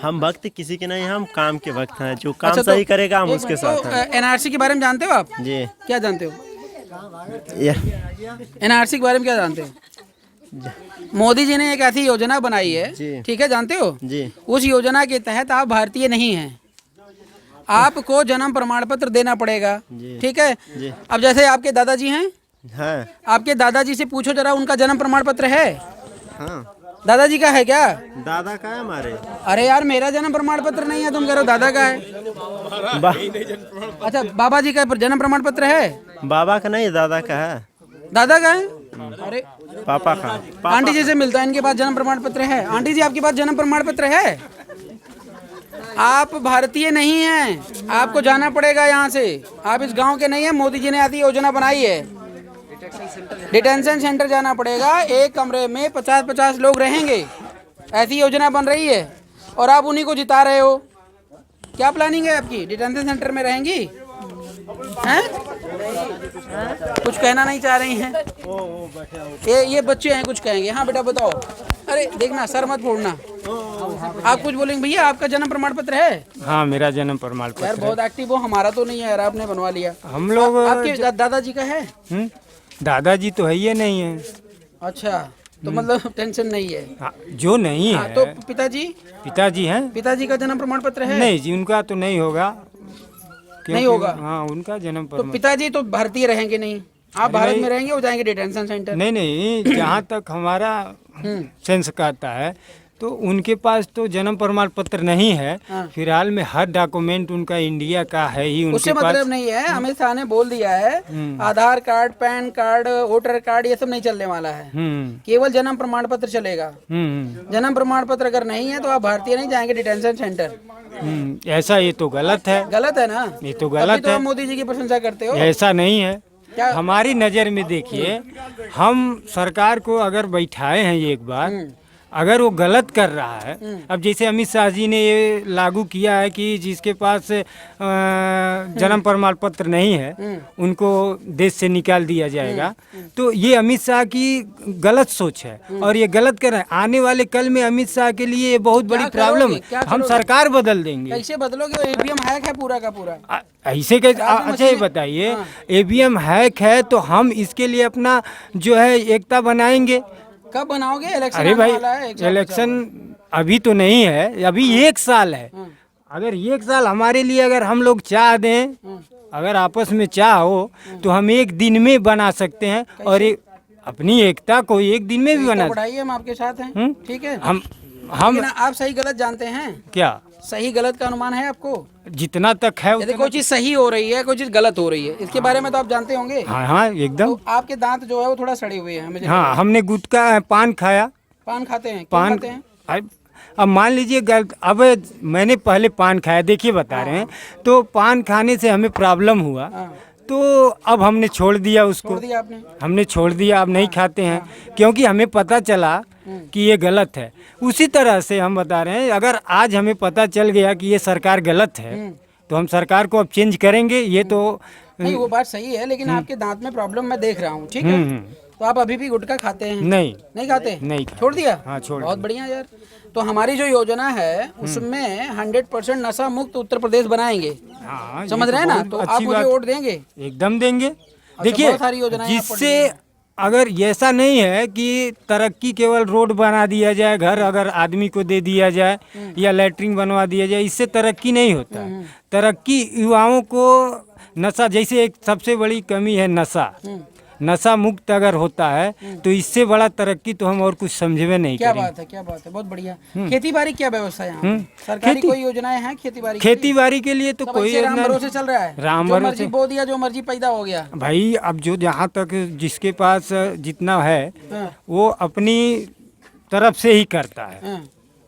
हम भक्त किसी के नहीं, हम काम के भक्त हैं। जो काम सही करेगा हम उसके साथ हैं। एनआरसी के बारे में जानते हो आप? जी। क्या जानते हो? एनआरसी के बारे में क्या जानते हो? मोदी जी ने एक ऐसी योजना बनाई है, ठीक है, जानते हो जी? उस योजना के तहत आप भारतीय नहीं हैं, आपको जन्म प्रमाण पत्र देना पड़ेगा, ठीक है जी। अब जैसे आपके दादाजी हैं, हाँ। आपके दादाजी से पूछो जरा, उनका जन्म प्रमाण पत्र है? हाँ। दादाजी का है क्या? दादा का है हमारे। अरे यार, मेरा जन्म प्रमाण पत्र नहीं है, तुम कह रहे हो दादा का है। अच्छा, बाबा जी का जन्म प्रमाण पत्र है? बाबा का नहीं, दादा का है। दादा का है? अरे पापा का। आंटी जी से मिलता है, इनके पास जन्म प्रमाण पत्र है। आंटी जी, आपके पास जन्म प्रमाण पत्र है? आप भारतीय नहीं हैं, आपको जाना पड़ेगा यहाँ से। आप इस गांव के नहीं हैं। मोदी जी ने ऐसी योजना बनाई है, डिटेंशन सेंटर जाना पड़ेगा, एक कमरे में 50-50 लोग रहेंगे, ऐसी योजना बन रही है, और आप उन्हीं को जिता रहे हो। क्या प्लानिंग है आपकी? डिटेंशन सेंटर में रहेंगी हैं? कुछ कहना नहीं चाह रही हैं? ये बच्चे हैं, कुछ कहेंगे। हाँ बेटा बताओ। अरे देखना, सर मत फोड़ना। आप कुछ बोलेंगे? भैया आपका जन्म प्रमाण पत्र है? हाँ, मेरा जन्म प्रमाण पत्र। यार बहुत एक्टिव हो, हमारा तो नहीं है यार, आपने बनवा लिया। हम लोग आपके दादाजी का है? दादाजी तो है ही नहीं है। अच्छा, तो मतलब टेंशन नहीं है। हाँ, जो नहीं है। तो पिताजी? पिताजी हैं? पिताजी का जन्म प्रमाण पत्र है? नहीं जी, उनका तो नहीं होगा। नहीं होगा? हाँ, उनका जन्म तो पिताजी तो भारतीय रहेंगे नहीं, आप भारत में रहेंगे, हो जाएंगे डिटेंशन सेंटर? नहीं, जहाँ तक हमारा सेंस कहता है तो उनके पास तो जन्म प्रमाण पत्र नहीं है। हाँ। फिलहाल में हर डॉक्यूमेंट उनका इंडिया का है ही उससे उनके पास। मतलब नहीं है, अमित शाह ने बोल दिया है Aadhaar card, PAN card, voter card ये सब नहीं चलने वाला है, केवल जन्म प्रमाण पत्र चलेगा। जन्म प्रमाण पत्र अगर नहीं है तो आप भारतीय नहीं जाएंगे डिटेंशन सेंटर। ऐसा ये तो गलत है। गलत है ना, ये तो तभी गलत तो है। आप मोदी जी की प्रशंसा करते हो। ऐसा नहीं है। क्या? हमारी नज़र में देखिए, हम सरकार को अगर बैठाए हैं एक बार, अगर वो गलत कर रहा है, अब जैसे अमित शाह जी ने ये लागू किया है कि जिसके पास जन्म प्रमाण पत्र नहीं है उनको देश से निकाल दिया जाएगा, तो ये अमित शाह की गलत सोच है और ये गलत कर रहे हैं। आने वाले कल में अमित शाह के लिए ये बहुत बड़ी प्रॉब्लम है। हम सरकार बदल देंगे। कैसे बदलोगे? ईवीएम हैक है पूरा का पूरा। ऐसे कैसे? अच्छा ये बताइए, ईवीएम हैक है तो हम इसके लिए अपना जो है एकता बनाएंगे। कब बनाओगे? इलेक्शन अरे आने भाई, वाला है, इलेक्शन अभी तो नहीं है, अभी 1 साल है। अगर 1 साल हमारे लिए अगर हम लोग चाह दें, अगर आपस में चाह हो तो हम 1 दिन में बना सकते हैं और अपनी एकता को 1 दिन में भी बना। बढ़ाइए, हम आपके साथ हैं, ठीक है। हम आप सही गलत जानते हैं क्या? सही गलत का अनुमान है आपको? जितना तक है यदि कोई चीज सही हो रही है, कोई चीज गलत हो रही है, इसके बारे में तो आप जानते होंगे। हाँ एकदम। तो आपके दांत जो है वो थोड़ा सड़े हुए हैं मुझे। हाँ, हमने गुटखा पान खाया। पान खाते हैं? पान खाते हैं? अब मान लीजिए अब मैंने पहले पान खाया, देखिए बता रहे हैं, तो पान खाने से हमें प्रॉब्लम हुआ, तो अब हमने छोड़ दिया उसको। छोड़ दिया आपने? हमने छोड़ दिया, अब नहीं खाते हैं क्योंकि हमें पता चला कि ये गलत है। उसी तरह से हम बता रहे हैं, अगर आज हमें पता चल गया कि ये सरकार गलत है तो हम सरकार को अब चेंज करेंगे। ये तो नहीं, वो बात सही है, लेकिन आपके दांत में प्रॉब्लम मैं देख रहा हूँ, ठीक है। तो आप अभी भी गुटखा खाते हैं? नहीं खाते? नहीं। छोड़ दिया? हाँ, छोड़। बहुत बढ़िया यार। तो हमारी जो योजना है उसमें 100% नशा मुक्त उत्तर प्रदेश बनाएंगे। हाँ, समझ रहे हैं ना? तो आप मुझे वोट देंगे? एकदम देंगे। देखिए बहुत सारी योजनाएं जिससे अगर ऐसा नहीं है कि तरक्की केवल रोड बना दिया जाए, घर अगर आदमी को दे दिया जाए या लैट्रिन बनवा दिया जाए, इससे तरक्की नहीं होता है। तरक्की युवाओं को नशा, जैसे एक सबसे बड़ी कमी है नशा, नशा मुक्त अगर होता है तो इससे बड़ा तरक्की तो हम और कुछ समझे नहीं। क्या बात है, क्या बात है, बहुत बढ़िया। खेती बाड़ी क्या व्यवस्था है यहाँ? सरकारी कोई योजनाएं हैं खेती बाड़ी? खेती बाड़ी के लिए तो कोई राम भरोसे चल रहा है, राम जो मर्जी बो दिया, जो मर्जी पैदा हो गया। भाई अब जो जहाँ तक जिसके पास जितना है वो अपनी तरफ से ही करता है।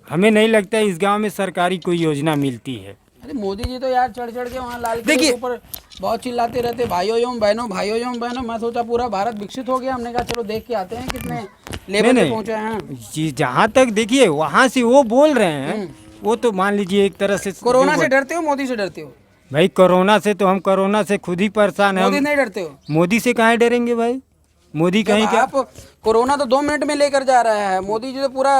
हमें नहीं लगता है इस गांव में सरकारी कोई योजना मिलती है। अरे मोदी जी तो यार चढ़ चढ़ के वहाँ लाल किले के ऊपर बहुत चिल्लाते रहते, भाइयों एवं बहनों, भाइयों एवं बहनों। मैं सोचा पूरा भारत विकसित हो गया, हमने कहा चलो देख के आते हैं कितने लेवल पे पहुंचे हैं जी। जहाँ तक देखिए वहाँ से वो बोल रहे हैं, वो तो मान लीजिए एक तरह से। कोरोना से डरते हो, मोदी से डरते हो? भाई कोरोना से तो हम कोरोना से खुद ही परेशान है। मोदी नहीं डरते हो? मोदी से कहाँ डरेंगे भाई? मोदी कहीं क्या? आप कोरोना तो 2 मिनट में लेकर जा रहा है, मोदी जी तो पूरा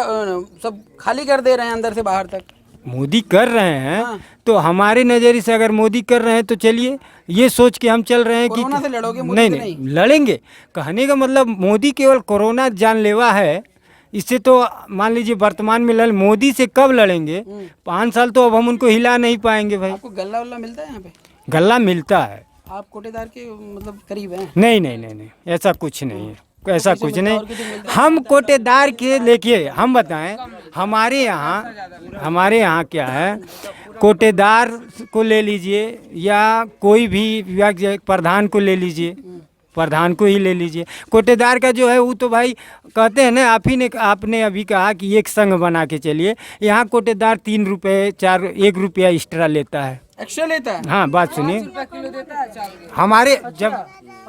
सब खाली कर दे रहे हैं अंदर से बाहर तक। मोदी कर रहे हैं तो हमारे नज़रिए से अगर मोदी कर रहे हैं तो चलिए ये सोच के हम चल रहे हैं कि कोरोना से लड़ोगे, मोदी से नहीं लड़ेंगे। कहने का मतलब मोदी केवल कोरोना जानलेवा है, इससे तो मान लीजिए वर्तमान में मोदी से कब लड़ेंगे? 5 साल तो अब हम उनको हिला नहीं पाएंगे भाई। आपको गल्ला वल्ला मिलता है यहाँ पे? गल्ला मिलता है। आप कोटेदार के मतलब करीब हैं? नहीं, ऐसा कुछ नहीं है, ऐसा कुछ नहीं। हम कोटेदार के लेके हम बताएं, हमारे यहाँ क्या है, कोटेदार को ले लीजिए या कोई भी विभाग, प्रधान को ले लीजिए, प्रधान को ही ले लीजिए। कोटेदार का जो है वो तो भाई कहते हैं ना, आपने अभी कहा कि एक संघ बना के चलिए। यहाँ कोटेदार 3 रुपये 1 रुपया एक्स्ट्रा लेता है, एक्स्ट्रा लेता है। हाँ बात सुनिए, किलो देता है हमारे जब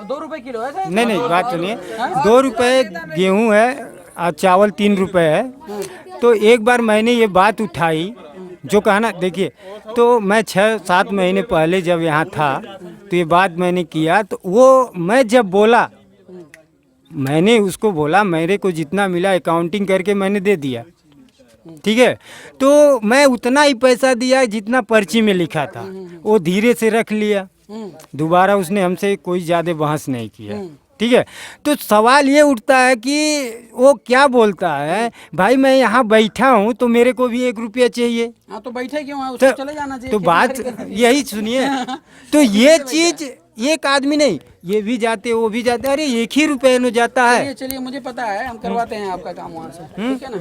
2 रुपए किलो है। नहीं बात सुनिए, 2 रुपये गेहूँ है और चावल 3 रुपये है। तो एक बार मैंने ये बात उठाई, जो कहना देखिए, तो मैं 6-7 महीने पहले जब यहाँ था तो ये बात मैंने किया, तो वो मैं जब बोला, मैंने उसको बोला मेरे को जितना मिला अकाउंटिंग करके मैंने दे दिया, ठीक है। तो मैं उतना ही पैसा दिया जितना पर्ची में लिखा था, वो धीरे से रख लिया। दोबारा उसने हमसे कोई ज़्यादा बहस नहीं किया, ठीक है। तो सवाल ये उठता है कि वो क्या बोलता है, भाई मैं यहाँ बैठा हूँ तो मेरे को भी 1 रुपया चाहिए। हाँ तो बैठे क्यों है, उसको चले जाना चाहिए। तो बात यही सुनिए, तो एक आदमी नहीं, ये भी जाते वो भी जाते, अरे एक ही रुपए में जाता है। चलिए मुझे पता है, हम करवाते हैं आपका काम वहाँ से, ठीक है ना।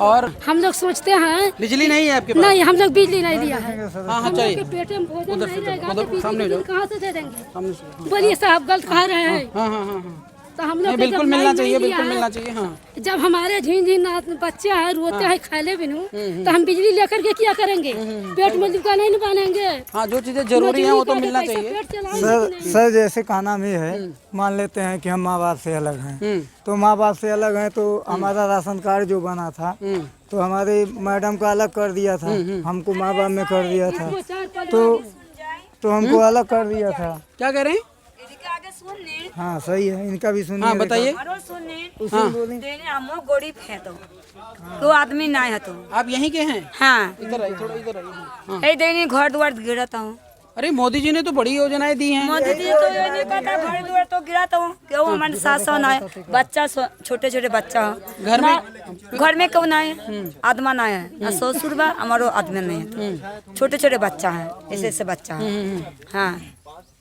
और हम लोग सोचते हैं बिजली नहीं है आपके पास? नहीं, हम लोग बिजली नहीं लिया है। हाँ हम लोग चाहिए के पेट में भोजन उधर नहीं से रहेगा उधर तो सामने बिजली जाओ, कहाँ से दे देंगे? सामने से। बोलिए साहब गलत कह रहे हैं। हाँ हाँ हाँ हाँ तो हम नहीं, लोग बिल्कुल मिलना चाहिए, बिल्कुल मिलना चाहिए। हाँ जब हमारे झीन बच्चे हैं रोते हैं खाले बिनु, तो हम बिजली लेकर के क्या करेंगे? पेट में दुकान नहीं बनेंगे। हाँ, जो चीजें जरूरी हैं वो तो मिलना चाहिए। सर जैसे कहना में है, मान लेते हैं कि हम माँ बाप से अलग हैं, तो माँ बाप से अलग हैं तो हमारा राशन कार्ड जो बना था तो हमारे मैडम का अलग कर दिया था, हमको माँ बाप में कर दिया था, तो हमको अलग कर दिया था। क्या कह रहे हैं? हाँ सही है, इनका भी सुनिए। हाँ बताइए। गरीब है तो आदमी नहीं है तो आप यहीं के हैं? हाँ, इधर आइए, थोड़ा इधर आइए। यही देनी घर द्वार गिराता हूँ। अरे मोदी जी ने तो बड़ी योजनाएं दी हैं। मोदी जी तो ये नहीं कहता घर द्वार तो गिराता हूँ, क्यों हमारे सास ना है, बच्चा छोटे छोटे बच्चा घर में क्यों ना है, आदमा ना है ना ससुर बा, हमारो आदमी नहीं है, छोटे छोटे बच्चा है, ऐसे ऐसे बच्चा है। हाँ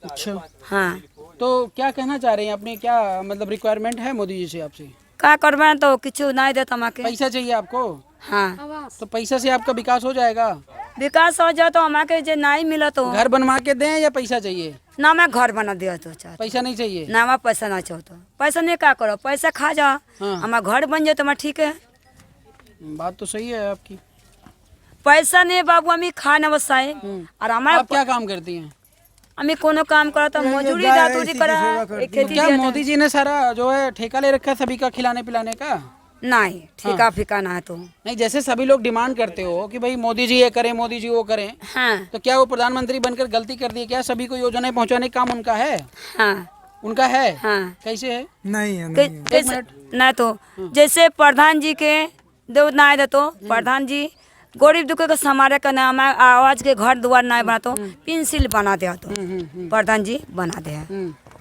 अच्छा हाँ, तो क्या कहना चाह रहे हैं अपने, क्या मतलब रिक्वायरमेंट है मोदी जी से आपसे? क्या करवाए तो कुछ नहीं देता हमारे। पैसा चाहिए आपको? हाँ, तो पैसा से आपका विकास हो जाएगा? विकास हो जाए तो हमारे जो नहीं मिला तो घर बनवा के दें या पैसा चाहिए? ना मैं घर बना दिया तो चाहता, पैसा नहीं चाहिए ना मैं पैसा ना चाहता, पैसा नहीं क्या करो, पैसा खा जा, हमारा घर बन जाए तो मैं ठीक है। बात तो सही है आपकी। पैसा नहीं बाबू, हमें खा न बसाए और हमारा। आप क्या काम करती हैं? हमें कोनो काम करा तो मजूरी दातूरी करा, खेती क्या मोदी जी ने सारा जो है ठेका ले रखा है सभी का खिलाने पिलाने का? नहीं, ठेका फिका ना है तो नहीं। जैसे सभी लोग डिमांड करते हो कि भाई मोदी जी ये करें, मोदी जी वो करें, हाँ, तो क्या वो प्रधानमंत्री बनकर गलती कर दी? क्या सभी को योजनाएं पहुंचाने का काम उनका है? हाँ, उनका है। हाँ, कैसे है? नहीं है, नहीं तो जैसे प्रधान जी के दो ना दे तो प्रधान जी गरीब दुखे को समारे का नाम है, आवाज के घर द्वार नहीं बना तो पेंसिल बना दे तो प्रधान जी बना दे,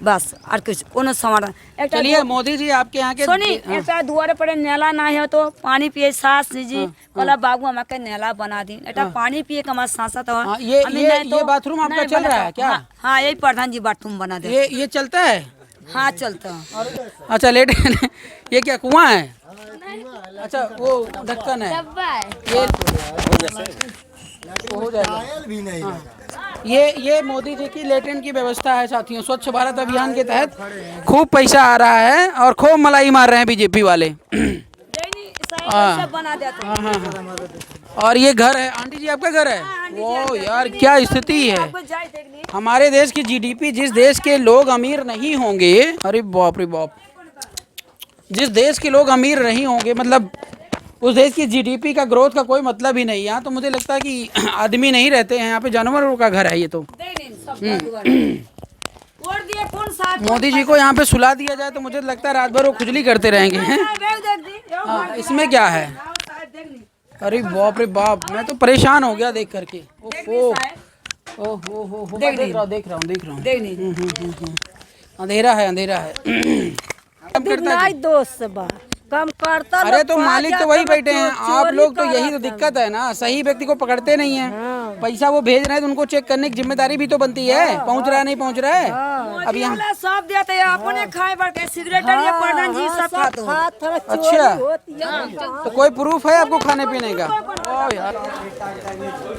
बस और कुछ कोनो समाधान। चलिए मोदी जी आपके यहाँ के सुनी, एक द्वारे पर नेला नहीं है तो पानी पिए सास जी कला बाबू हमारे नेला बना दी, एटा पानी पिए का हमारा सांसा तो ये बाथरूम आपका चल रहा है क्या? हाँ, यही प्रधान जी बाथरूम बना दे। ये चलता है? हाँ चलता। अच्छा लेट ये क्या कुआं है? अच्छा वो ढक्कन है, ये हो जाएगा। हाँ। ये मोदी जी की लेटरिन की व्यवस्था है साथियों। स्वच्छ भारत अभियान के तहत खूब पैसा आ रहा है और खूब मलाई मार रहे हैं बीजेपी वाले। बना देता। हाँ। और ये घर है, आंटी जी आपका घर है? वो यार क्या स्थिति है हमारे देश की जीडीपी। जिस देश के लोग अमीर नहीं होंगे, अरे बाप रे बाप, जिस देश के लोग अमीर नहीं होंगे मतलब उस देश की जीडीपी का ग्रोथ का कोई मतलब ही नहीं। यहाँ तो मुझे लगता है कि आदमी नहीं रहते हैं, यहाँ पे जानवरों का घर है ये तो। मोदी जी को यहाँ पे सुला दिया जाए तो मुझे लगता है रात भर वो खुजली करते रहेंगे। हाँ, इसमें क्या है? अरे बाप रे बाप, मैं तो परेशान हो गया देख करके। ओहो देख रहा हूँ। अंधेरा है। दोस्त बा कम करता। अरे तो मालिक तो वही बैठे हैं, आप लोग तो यही तो दिक्कत है ना, सही व्यक्ति को पकड़ते नहीं है। पैसा वो भेज रहे हैं तो उनको चेक करने की जिम्मेदारी भी तो बनती है, पहुंच रहा है नहीं पहुंच रहा है। अब यहाँ सब देते हैं अपने खाए बढ़ के सिगरेट ये प्रधान जी सब खाते हैं। अच्छा, तो कोई प्रूफ है आपको खाने पीने का?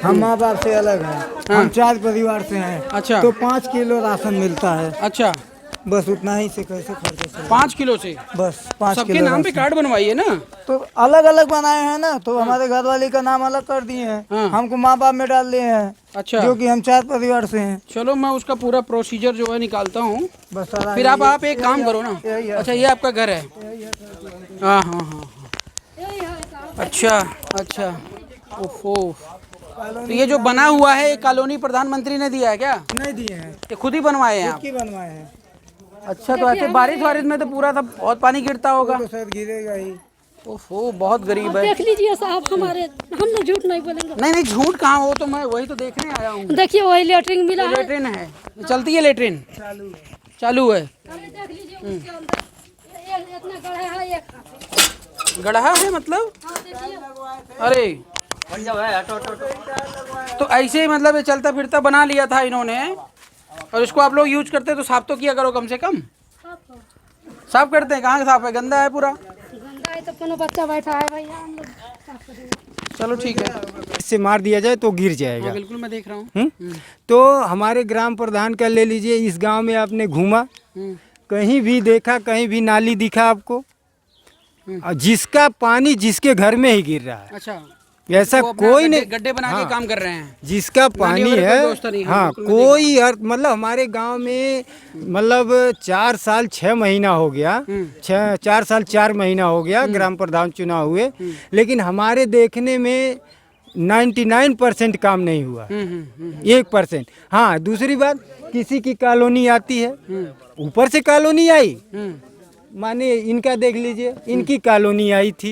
हम माँ बाप से अलग हैं, हम 4 परिवार से हैं। अच्छा, तो 5 किलो राशन मिलता है। अच्छा, बस उतना ही से कैसे खर्चा चलेगा? 5 किलो से बस 5 सबके किलो नाम पे कार्ड बनवाइए ना। तो अलग अलग बनाए हैं ना, तो हमारे घर वाले का नाम अलग कर दिए हैं, हमको माँ बाप में डाल दिए हैं। अच्छा, जो कि हम 4 परिवार से हैं। चलो मैं उसका पूरा प्रोसीजर जो है निकालता हूँ। बस फिर आप एक काम करो ना। अच्छा ये आपका घर है? हाँ। अच्छा। ओफो, तो ये जो बना हुआ है ये कॉलोनी प्रधानमंत्री ने दिया है क्या? नहीं दिए हैं, ये खुद ही बनवाए हैं? खुद ही बनवाए हैं। अच्छा, तो ऐसे बारिश में तो पूरा सब बहुत पानी गिरता होगा। तो सर गिरेगा ही। ओफो, बहुत गरीब है। देख लीजिए साहब हमारे, हम लोग झूठ नहीं बोलेंगे। नहीं झूठ कहाँ, हो तो मैं वही तो देखने आया हूँ। देखिए वही लेटरिन मिला है। लेटरिन है, चलती है लेटरिन? चालू है। देख लीजिए उसके अंदर इतना गड्ढा है मतलब? अरे तो ऐसे ही मतलब ये चलता फिरता बना लिया था इन्होंने और इसको आप लोग यूज करते हैं तो साफ तो किया करो कम से कम। साफ करते हैं, कहाँ साफ है, गंदा है पूरा। गंदा है तो कोनो बच्चा बैठा है भैया, हम लोग साफ करेंगे। चलो ठीक है, इससे मार दिया जाए तो गिर जाएगा। हाँ, बिल्कुल मैं देख रहा हूँ। तो हमारे ग्राम प्रधान का ले लीजिए, इस गांव में आपने घूमा, कहीं भी देखा, कहीं भी नाली दिखा आपको, और जिसका पानी जिसके घर में ही गिर रहा है। अच्छा, ऐसा वो अपना कोई नहीं, गड्ढे बना के काम कर रहे हैं। जिसका पानी नाली वाले है, कोई व्यवस्था नहीं है, हाँ, बिल्कुल मैं देख कोई अर्थ, मतलब हमारे गांव में मतलब 4 साल 6 महीना हो गया, 4 साल 4 महीना हो गया ग्राम प्रधान चुनाव हुए, लेकिन हमारे देखने में 99% काम नहीं हुआ, 1%। हाँ, दूसरी बात, किसी की कॉलोनी आती है, ऊपर से कॉलोनी आई, माने इनका देख लीजिए, इनकी कॉलोनी आई थी,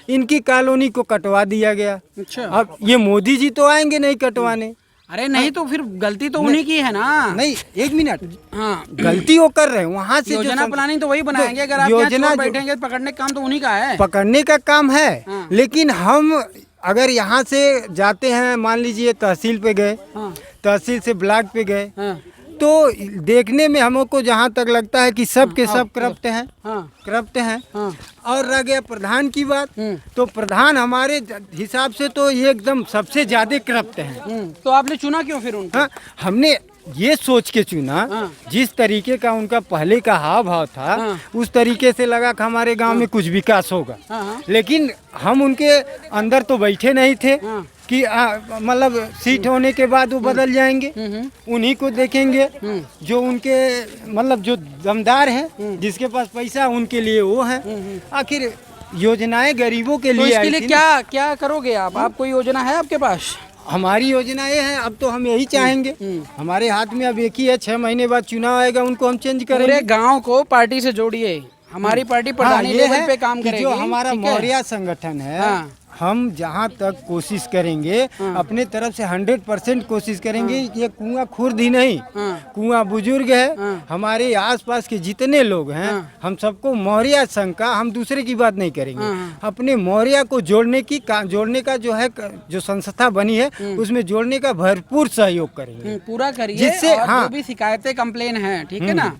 इनकी कॉलोनी को कटवा दिया गया। अच्छा, अब ये मोदी जी तो आएंगे नहीं कटवाने। अरे नहीं तो फिर गलती तो उन्हीं की है ना। नहीं, 1 मिनट, हाँ, गलती वो कर रहे हैं, वहाँ से योजना प्लानिंग तो वही बनाएंगे। अगर आप योजना बैठेंगे तो पकड़ने का काम तो उन्हीं का है। पकड़ने का काम है, लेकिन हम अगर यहाँ से जाते हैं, मान लीजिए तहसील पे गए, तहसील से ब्लॉक पे गए, तो देखने में हमको जहाँ तक लगता है कि सब के सब करप्ट हैं, करप्ट हैं। और रह गया प्रधान की बात, तो प्रधान हमारे हिसाब से तो ये एकदम सबसे ज्यादा करप्ट हैं। तो आपने चुना क्यों फिर उनको? हाँ, हमने ये सोच के चुना, जिस तरीके का उनका पहले का हाव भाव था, उस तरीके से लगा कि हमारे गांव में कुछ विकास होगा। लेकिन हम उनके अंदर तो बैठे नहीं थे कि मतलब सीट होने के बाद वो बदल जाएंगे, उन्हीं को देखेंगे जो उनके मतलब जो दमदार हैं, जिसके पास पैसा उनके लिए वो है। आखिर योजनाएं गरीबों के तो लिए इसके लिए क्या क्या करोगे आप कोई योजना है आपके पास? हमारी योजना ये है, अब तो हम यही चाहेंगे, हमारे हाथ में अब एक ही है, 6 महीने बाद चुनाव आएगा, उनको हम चेंज करेंगे। पूरे गांव को पार्टी से जोड़िए, हमारी पार्टी प्रधानी लेवल पे काम करेगी। जो हमारा मौर्या संगठन है, हम जहाँ तक कोशिश करेंगे, अपने तरफ से 100% कोशिश करेंगे। ये कुआं खुर्द ही नहीं, कुआं बुजुर्ग है, हमारे आसपास के जितने लोग हैं, हम सबको मौर्या संघ का, हम दूसरे की बात नहीं करेंगे, अपने मौर्या को जोड़ने का जो है, जो संस्था बनी है, उसमें जोड़ने का भरपूर सहयोग करेंगे, पूरा करिए। जिससे जो भी शिकायतें कंप्लेन है, ठीक है ना,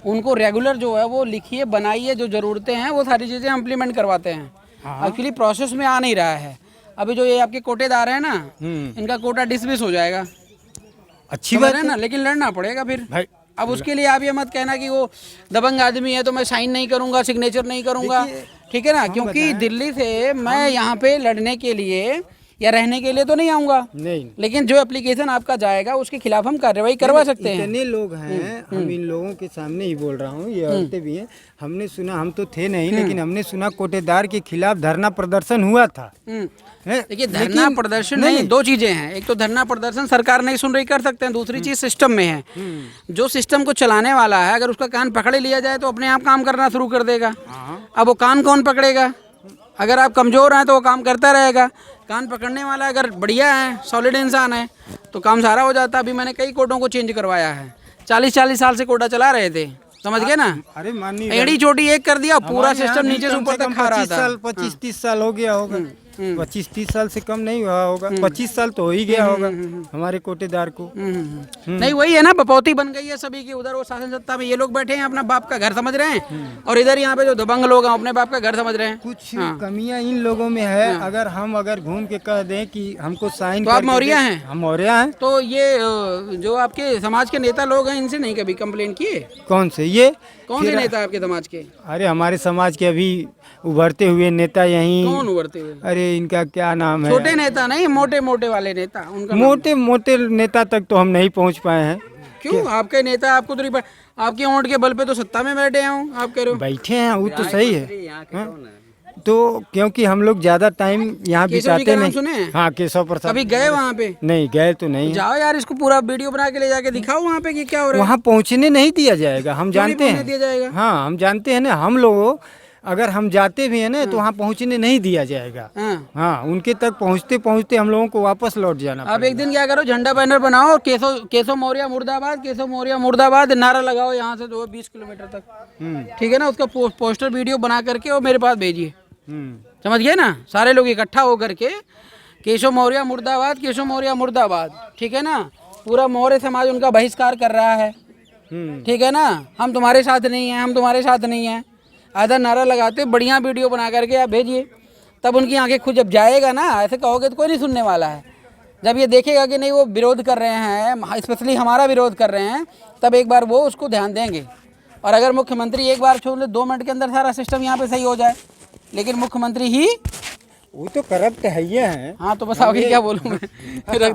उनको रेगुलर जो है वो लिखिए, बनाइए, जो जरूरतें हैं वो सारी चीजें इम्प्लीमेंट करवाते हैं। एक्चुअली प्रोसेस में आ नहीं रहा है। अभी जो ये आपके कोटेदार है ना, इनका कोटा डिसमिस हो जाएगा। अच्छी बात है ना, लेकिन लड़ना पड़ेगा फिर। अब उसके लिए आप ये मत कहना कि वो दबंग आदमी है तो मैं साइन नहीं करूंगा, सिग्नेचर नहीं करूंगा, ठीक है ना, क्योंकि दिल्ली से मैं यहाँ पे लड़ने के लिए या रहने के लिए तो नहीं आऊंगा, नहीं, लेकिन जो एप्लीकेशन आपका जाएगा उसके खिलाफ हम कार्रवाई करवा सकते हैं। इतने लोग हैं, हम इन लोगों के सामने ही बोल रहा हूँ, ये औरतें भी हैं, हमने सुना, हम तो थे नहीं, लेकिन हमने सुना कोटेदार के खिलाफ धरना प्रदर्शन हुआ था। देखिए, धरना प्रदर्शन नहीं, दो चीजें हैं। एक तो धरना प्रदर्शन सरकार नहीं सुन रही, कर सकते हैं, दूसरी चीज सिस्टम में है। जो सिस्टम को चलाने वाला है, अगर उसका कान पकड़े लिया जाए तो अपने आप काम करना शुरू कर देगा। अब वो कान कौन पकड़ेगा? अगर आप कमजोर हैं तो वो काम करता रहेगा। कान पकड़ने वाला अगर बढ़िया है, सॉलिड इंसान है, तो काम सारा हो जाता। अभी मैंने कई कोर्टों को चेंज करवाया है, 40-40 साल से कोटा चला रहे थे, समझ गए ना। अरे माननी एड़ी चोटी एक कर दिया, पूरा सिस्टम नीचे से ऊपर तक खा रहा था। 25-30 साल हो गया होगा, 25-30 साल से कम नहीं हुआ होगा, 25 साल तो हो ही गया होगा हमारे कोटेदार को। नहीं, वही है ना, बपौती बन गई है सभी की। उधर वो शासन सत्ता में ये लोग बैठे हैं, अपना बाप का घर समझ रहे हैं, और इधर यहाँ पे जो दबंग लोग हैं अपने बाप का घर समझ रहे हैं। कुछ कमियां इन लोगों में है। अगर हम घूम के कह दें कि हमको साइन, तो आप मौर्या हैं? हम मौर्या हैं। तो ये जो आपके समाज के नेता लोग हैं, इनसे नहीं कभी कंप्लेन किए? कौन से? ये कौन से नेता आपके समाज के? अरे हमारे समाज के अभी उभरते हुए नेता यहीं। कौन उभरते हुए? अरे इनका क्या नाम है? छोटे नेता नहीं, मोटे मोटे वाले नेता। उनका मोटे मोटे नेता तक तो हम नहीं पहुंच पाए हैं। क्यों? आपके नेता आपको तो आपके ओंठ के बल पे तो सत्ता में बैठे हैं, आप कह रहे हो। बैठे हैं, वो तो सही है। तो क्योंकि हम लोग ज्यादा टाइम यहाँ बिताते नहीं। हाँ, केशव प्रसाद। अभी गए वहाँ पे? नहीं गए तो नहीं। जाओ यार, इसको पूरा वीडियो बना के ले जाके दिखाओ वहाँ पे कि क्या हो रहा है। वहाँ पहुँचने नहीं दिया जाएगा, हम जानते हैं। दिया जाएगा? हाँ, हम जानते हैं ना। हम लोग अगर हम जाते भी हैं ना, तो वहाँ पहुँचने नहीं दिया जाएगा। हाँ, उनके तक पहुँचते पहुँचते हम लोगों को वापस लौट जाना। अब एक दिन क्या करो, झंडा बैनर बनाओ और केशव मौर्य मुर्दाबाद, केशव मौर्य मुर्दाबाद नारा लगाओ यहाँ से 20 किलोमीटर तक, ठीक है ना। उसका पोस्टर वीडियो बना करके और मेरे पास भेजिए, समझ गए ना। सारे लोग इकट्ठा होकर के केशव मौर्य मुर्दाबाद, केशव मौर्य मुर्दाबाद, ठीक है ना। पूरा मौर्य समाज उनका बहिष्कार कर रहा है, ठीक है ना। हम तुम्हारे साथ नहीं हैं, हम तुम्हारे साथ नहीं हैं, आधा नारा लगाते बढ़िया वीडियो बना करके आप भेजिए, तब उनकी आंखें खुद जब जाएगा ना, ऐसे कहोगे तो कोई नहीं सुनने वाला है। जब ये देखेगा कि नहीं वो विरोध कर रहे हैं, स्पेशली हमारा विरोध कर रहे हैं, तब एक बार वो उसको ध्यान देंगे। और अगर मुख्यमंत्री एक बार छोड़ ले, 2 मिनट के अंदर सारा सिस्टम यहाँ पे सही हो जाए, लेकिन मुख्यमंत्री ही वो तो करप्ट है ही है। हाँ तो बताओगे क्या बोलूँ मैं।